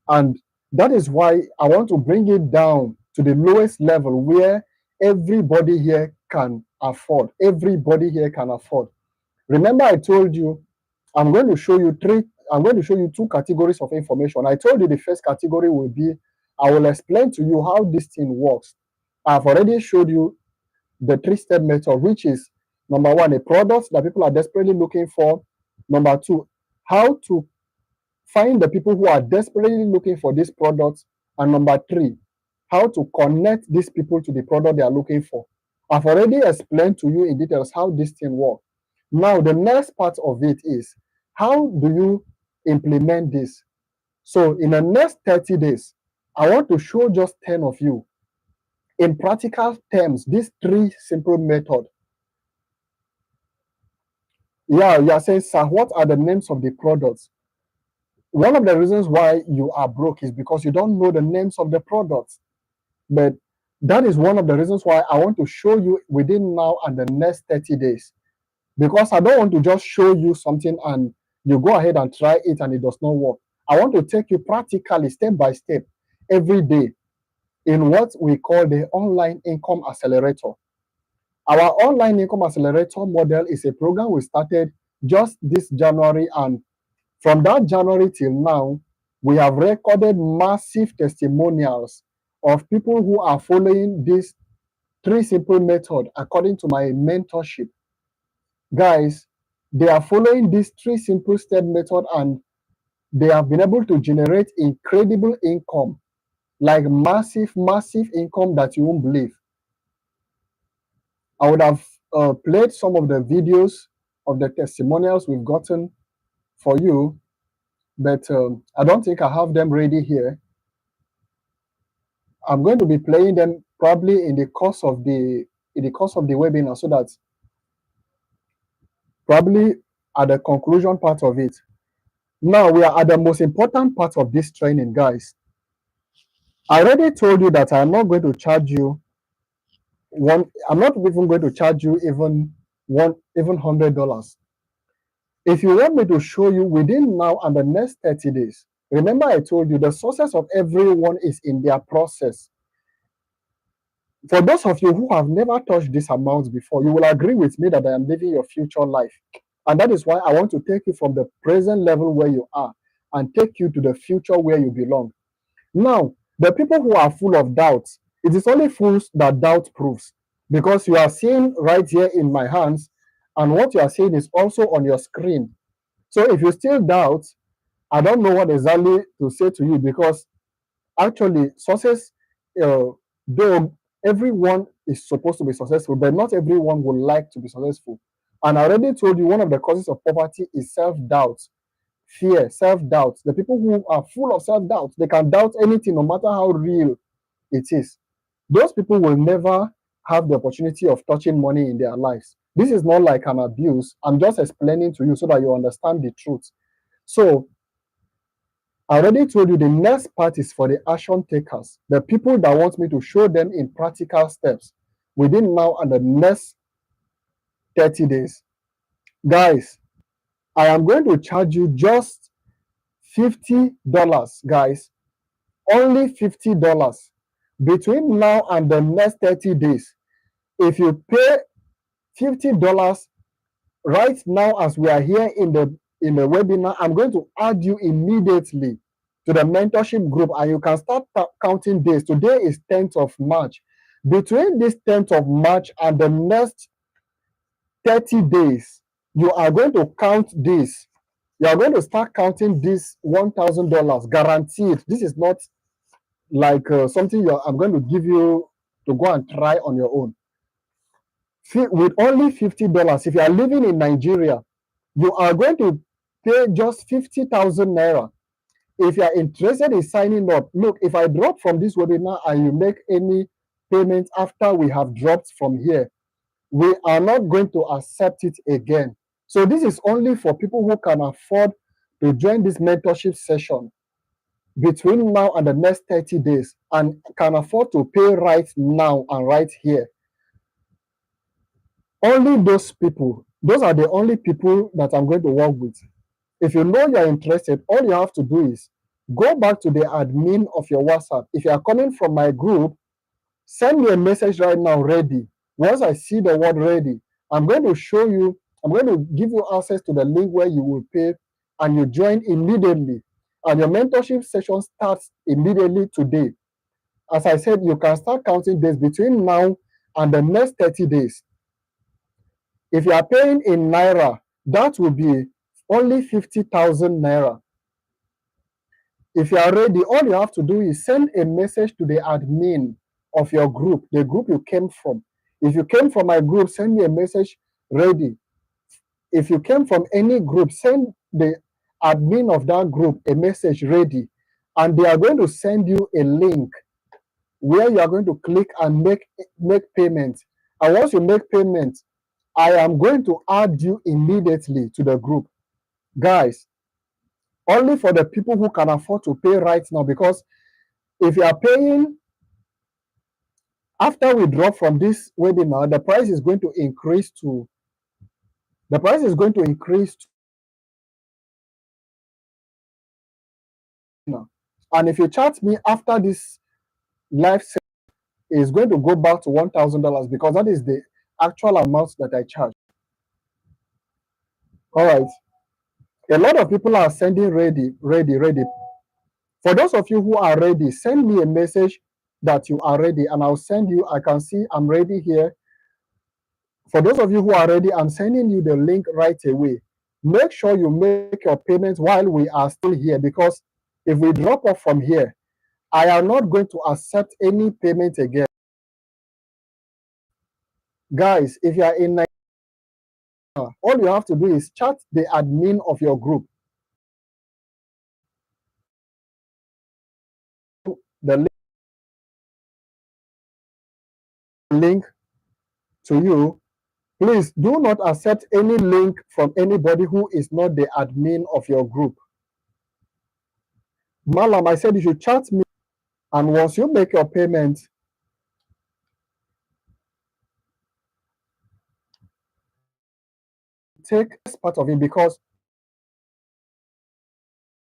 And that is why I want to bring it down to the lowest level where everybody here can afford. Everybody here can afford. Remember, I told you I'm going to show you two categories of information. I told you the first category will be I will explain to you how this thing works. I've already showed you the three-step method, which is number one, a product that people are desperately looking for. Number two, how to find the people who are desperately looking for these products. And number three, how to connect these people to the product they are looking for. I've already explained to you in details how this thing works. Now, the next part of it is how do you implement this? So, in the next 30 days, I want to show just 10 of you in practical terms these three simple methods. Yeah, you are saying, sir, what are the names of the products? One of the reasons why you are broke is because you don't know the names of the products. But that is one of the reasons why I want to show you within now and the next 30 days. Because I don't want to just show you something and you go ahead and try it and it does not work. I want to take you practically, step by step, every day in what we call the online income accelerator. Our online income accelerator model is a program we started just this January, and from that January till now, we have recorded massive testimonials of people who are following this three simple method according to my mentorship. Guys, they are following this three simple step method and they have been able to generate incredible income, like massive, massive income that you won't believe. I would have played some of the videos of the testimonials we've gotten for you, but I don't think I have them ready here. I'm going to be playing them probably in the course of the webinar, so that probably at the conclusion part of it. Now we are at the most important part of this training, guys. I already told you that I'm not going to charge you I'm not even going to charge you even $100. If you want me to show you within now and the next 30 days, remember I told you the success of everyone is in their process. For those of you who have never touched this amount before, you will agree with me that I am living your future life. And that is why I want to take you from the present level where you are and take you to the future where you belong. Now, the people who are full of doubts, it is only fools that doubt proves. Because you are seeing right here in my hands, and what you are seeing is also on your screen. So if you still doubt, I don't know what exactly to say to you because actually success, though everyone is supposed to be successful, but not everyone would like to be successful. And I already told you one of the causes of poverty is self-doubt, fear, self-doubt. The people who are full of self-doubt, they can doubt anything no matter how real it is. Those people will never have the opportunity of touching money in their lives. This is not like an abuse. I'm just explaining to you so that you understand the truth. So I already told you the next part is for the action takers, the people that want me to show them in practical steps within now and the next 30 days. Guys, I am going to charge you just $50, guys, only $50 between now and the next 30 days. If you pay $50 right now as we are here in the webinar, I'm going to add you immediately to the mentorship group and you can start counting days. Today is 10th of March. Between this 10th of March and the next 30 days, you are going to count this. You are going to start counting this $1,000 guaranteed. This is not like something I'm going to give you to go and try on your own. With only $50, if you are living in Nigeria, you are going to pay just 50,000 naira. If you are interested in signing up, look, if I drop from this webinar and you make any payment after we have dropped from here, we are not going to accept it again. So this is only for people who can afford to join this mentorship session between now and the next 30 days and can afford to pay right now and right here. Only those people, those are the only people that I'm going to work with. If you know you're interested, all you have to do is go back to the admin of your WhatsApp. If you are coming from my group, send me a message right now, ready. Once I see the word ready, I'm going to show you, I'm going to give you access to the link where you will pay and you join immediately. And your mentorship session starts immediately today. As I said, you can start counting days between now and the next 30 days. If you are paying in Naira, that will be only 50,000 Naira. If you are ready, all you have to do is send a message to the admin of your group, the group you came from. If you came from my group, send me a message ready. If you came from any group, send the admin of that group a message ready. And they are going to send you a link where you are going to click and make payment. And once you make payment, I am going to add you immediately to the group. Guys, only for the people who can afford to pay right now, because if you are paying after we drop from this webinar, the price is going to increase to and if you chat me after this live session, it's going to go back to $1,000 because that is the actual amount that I charge. All right. A lot of people are sending ready. For those of you who are ready, send me a message that you are ready, and I'll send you. I can see I'm ready here. For those of you who are ready, I'm sending you the link right away. Make sure you make your payments while we are still here, because if we drop off from here, I am not going to accept any payment again. Guys, if you are in Nigeria, all you have to do is chat the admin of your group. The link to you. Please do not accept any link from anybody who is not the admin of your group. Malam, I said you should chat me, and once you make your payment, take part of it, because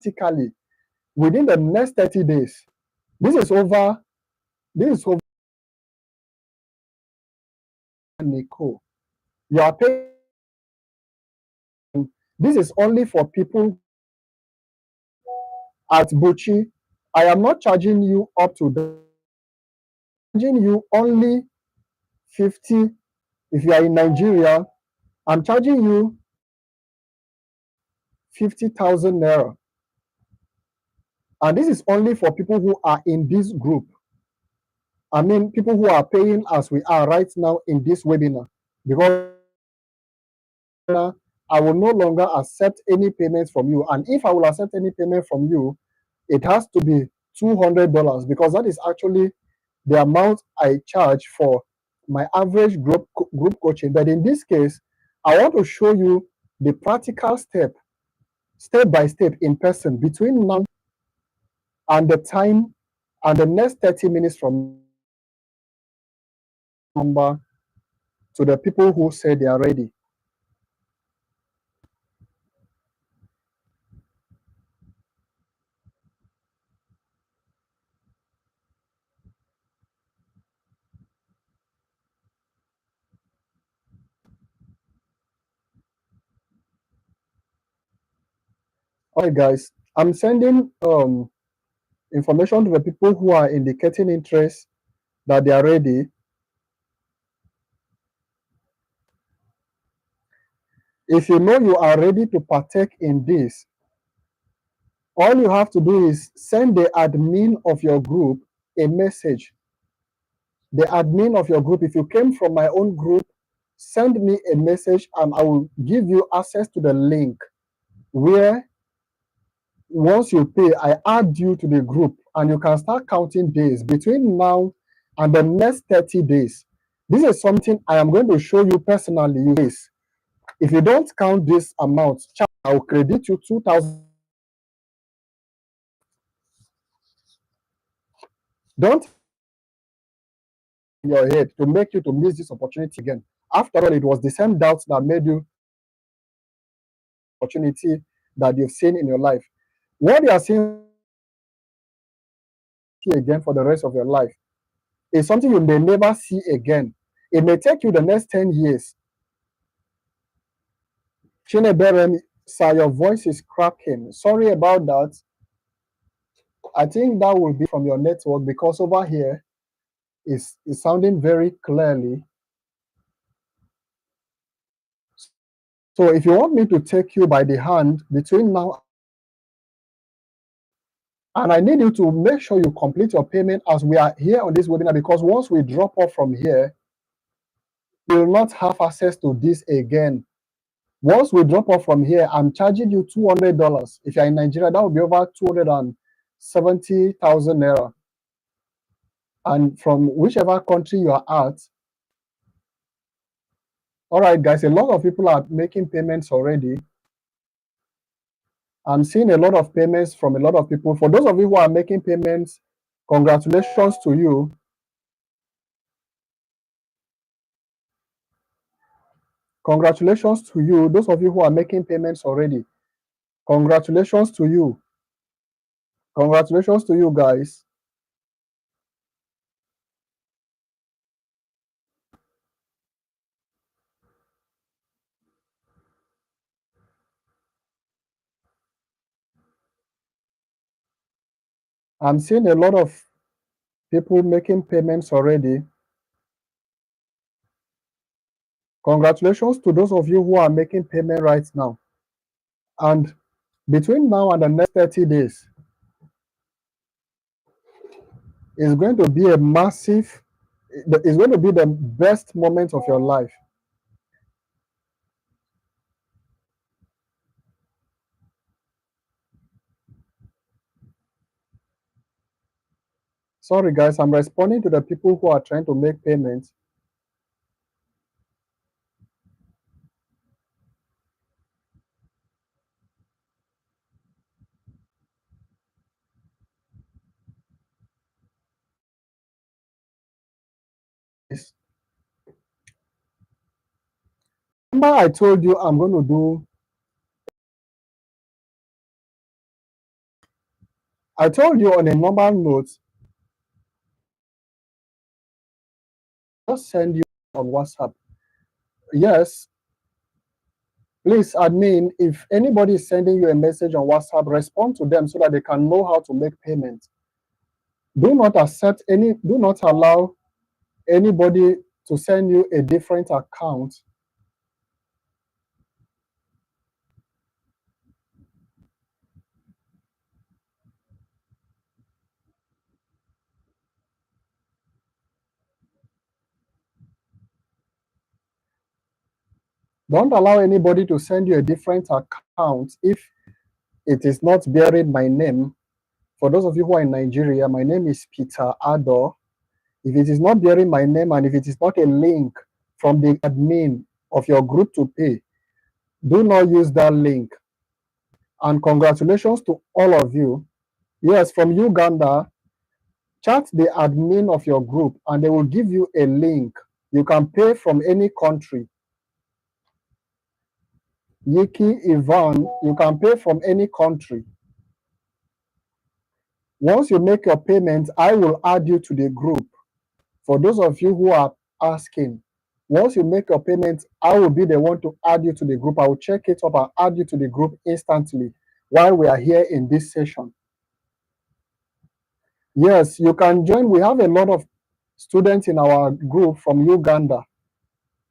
practically within the next 30 days, this is over Nico. You are paying. This is only for people at Buchi. I am not charging you up to the charging you only 50. If you are in Nigeria, I'm charging you 50,000 naira. And this is only for people who are in this group. I mean, people who are paying as we are right now in this webinar. Because I will no longer accept any payments from you. And if I will accept any payment from you, it has to be $200 because that is actually the amount I charge for my average group coaching. But in this case, I want to show you the practical step by step in person between now and the time and the next 30 minutes from number to the people who say they are ready. All right, guys, I'm sending information to the people who are indicating interest that they are ready. If you know you are ready to partake in this, all you have to do is send the admin of your group a message. The admin of your group, if you came from my own group, send me a message and I will give you access to the link where once you pay, I add you to the group and you can start counting days between now and the next 30 days. This is something I am going to show you personally. If you don't count this amount, I will credit you 2,000. Don't in your head to make you to miss this opportunity again. After all, it was the same doubts that made you opportunity that you've seen in your life. What you are seeing again for the rest of your life is something you may never see again. It may take you the next 10 years. Chineberem, sir, your voice is cracking. Sorry about that. I think that will be from your network because over here is sounding very clearly. So if you want me to take you by the hand between now and I need you to make sure you complete your payment as we are here on this webinar because once we drop off from here, you will not have access to this again. Once we drop off from here, I'm charging you $200. If you're in Nigeria, that will be over 270,000 naira. And from whichever country you are at, all right, guys, a lot of people are making payments already. I'm seeing a lot of payments from a lot of people. For those of you who are making payments, congratulations to you. Congratulations to you. Those of you who are making payments already, congratulations to you. Congratulations to you guys. I'm seeing a lot of people making payments already. Congratulations to those of you who are making payment right now. And between now and the next 30 days, it's going to be a massive, it's going to be the best moment of your life. Sorry, guys, I'm responding to the people who are trying to make payments. Remember, I told you I'm going to do. I told you on a normal note, just send you on WhatsApp. Yes, please, admin, if anybody is sending you a message on WhatsApp, respond to them so that they can know how to make payment. Do not allow anybody to send you a different account. Don't allow anybody to send you a different account if it is not bearing my name. For those of you who are in Nigeria, my name is Peter Ado. If it is not bearing my name and if it is not a link from the admin of your group to pay, do not use that link. And congratulations to all of you. Yes, from Uganda, chat the admin of your group and they will give you a link. You can pay from any country. Yiki, Ivan, you can pay from any country. Once you make your payment, I will add you to the group. For those of you who are asking, once you make your payment, I will be the one to add you to the group. I will check it up and add you to the group instantly while we are here in this session. Yes, you can join. We have a lot of students in our group from Uganda.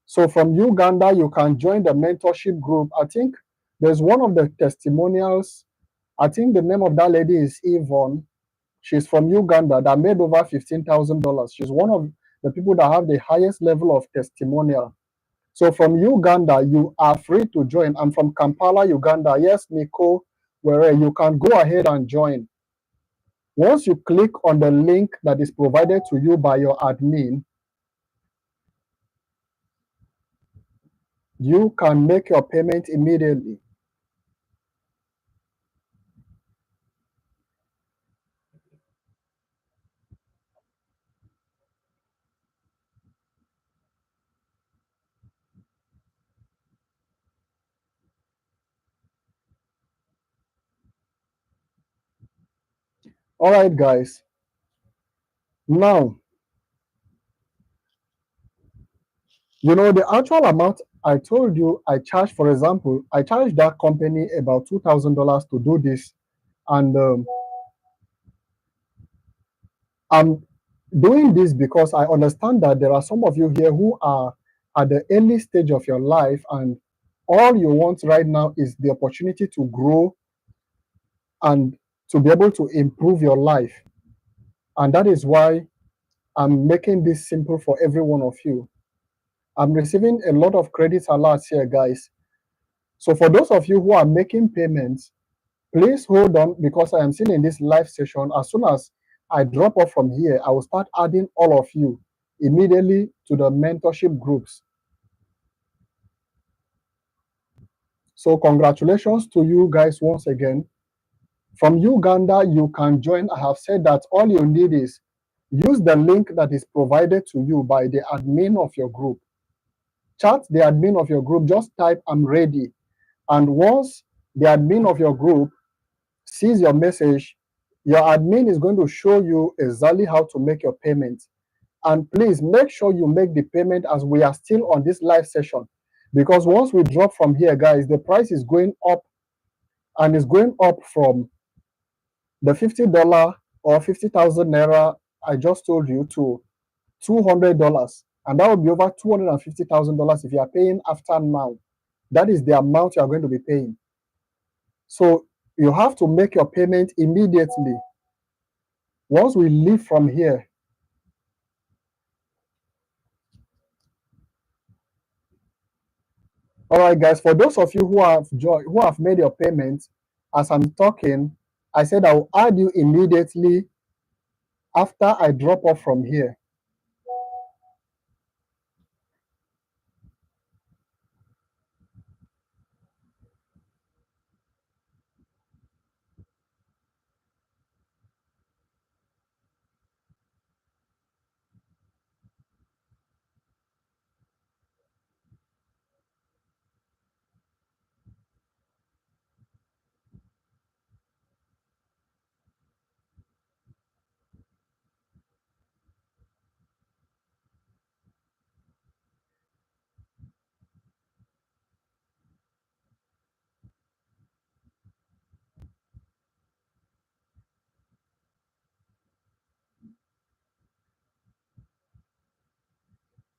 So from Uganda, you can join the mentorship group. I think there's one of the testimonials. I think the name of that lady is Yvonne. She's from Uganda that made over $15,000. She's one of the people that have the highest level of testimonial. So from Uganda, you are free to join. I'm from Kampala, Uganda. Yes, Nico, where you can go ahead and join. Once you click on the link that is provided to you by your admin, you can make your payment immediately. All right, guys. Now, the actual amount I told you I charged, for example, I charged that company about $2,000 to do this. And I'm doing this because I understand that there are some of you here who are at the early stage of your life, and all you want right now is the opportunity to grow and to be able to improve your life. And that is why I'm making this simple for every one of you. I'm receiving a lot of credit alerts here, guys. So for those of you who are making payments, please hold on because I am still in this live session. As soon as I drop off from here, I will start adding all of you immediately to the mentorship groups. So congratulations to you guys once again. From Uganda, you can join. I have said that all you need is use the link that is provided to you by the admin of your group. Chat the admin of your group, just type I'm ready. And once the admin of your group sees your message, your admin is going to show you exactly how to make your payment. And please make sure you make the payment as we are still on this live session. Because once we drop from here, guys, the price is going up, and it's going up from the $50 or 50,000 naira I just told you to $200. And that will be over $250,000 if you are paying after now. That is the amount you are going to be paying. So you have to make your payment immediately. Once we leave from here, all right, guys, for those of you who have made your payments, as I'm talking, I said I will add you immediately after I drop off from here.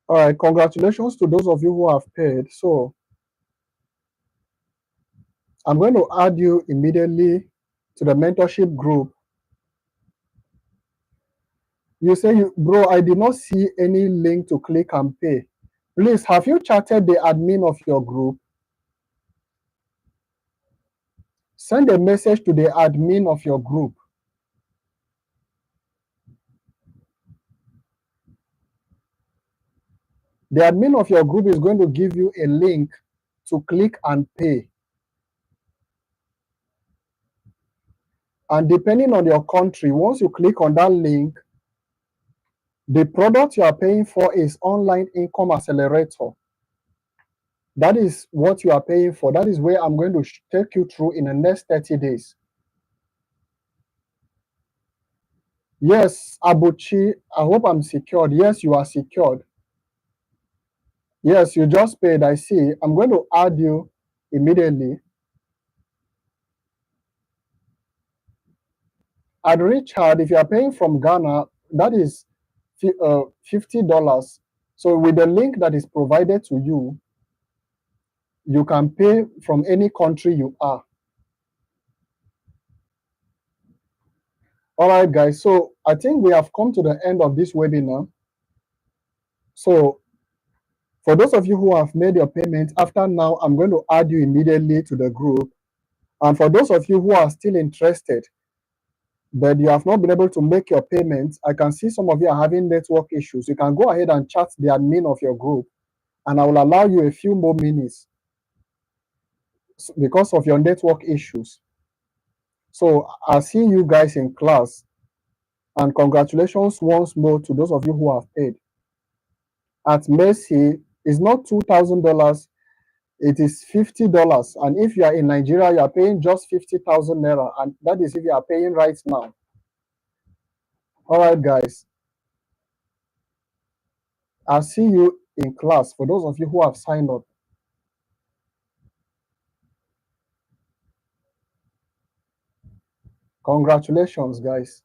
All right, congratulations to those of you who have paid. So I'm going to add you immediately to the mentorship group. You say, bro, I did not see any link to click and pay. Please, have you chatted the admin of your group? Send a message to the admin of your group. The admin of your group is going to give you a link to click and pay. And depending on your country, once you click on that link, the product you are paying for is Online Income Accelerator. That is what you are paying for. That is where I'm going to take you through in the next 30 days. Yes, Abuchi, I hope I'm secured. Yes, you are secured. Yes, you just paid. I see. I'm going to add you immediately. At Richard, if you are paying from Ghana, that is $50. So with the link that is provided to you, you can pay from any country you are. All right, guys. So I think we have come to the end of this webinar. So for those of you who have made your payment, after now, I'm going to add you immediately to the group. And for those of you who are still interested, but you have not been able to make your payments, I can see some of you are having network issues. You can go ahead and chat the admin of your group, and I will allow you a few more minutes because of your network issues. So I'll see you guys in class, and congratulations once more to those of you who have paid. At Mercy, it's not $2,000, it is $50. And if you are in Nigeria, you are paying just 50,000 naira, and that is if you are paying right now. All right, guys. I'll see you in class for those of you who have signed up. Congratulations, guys.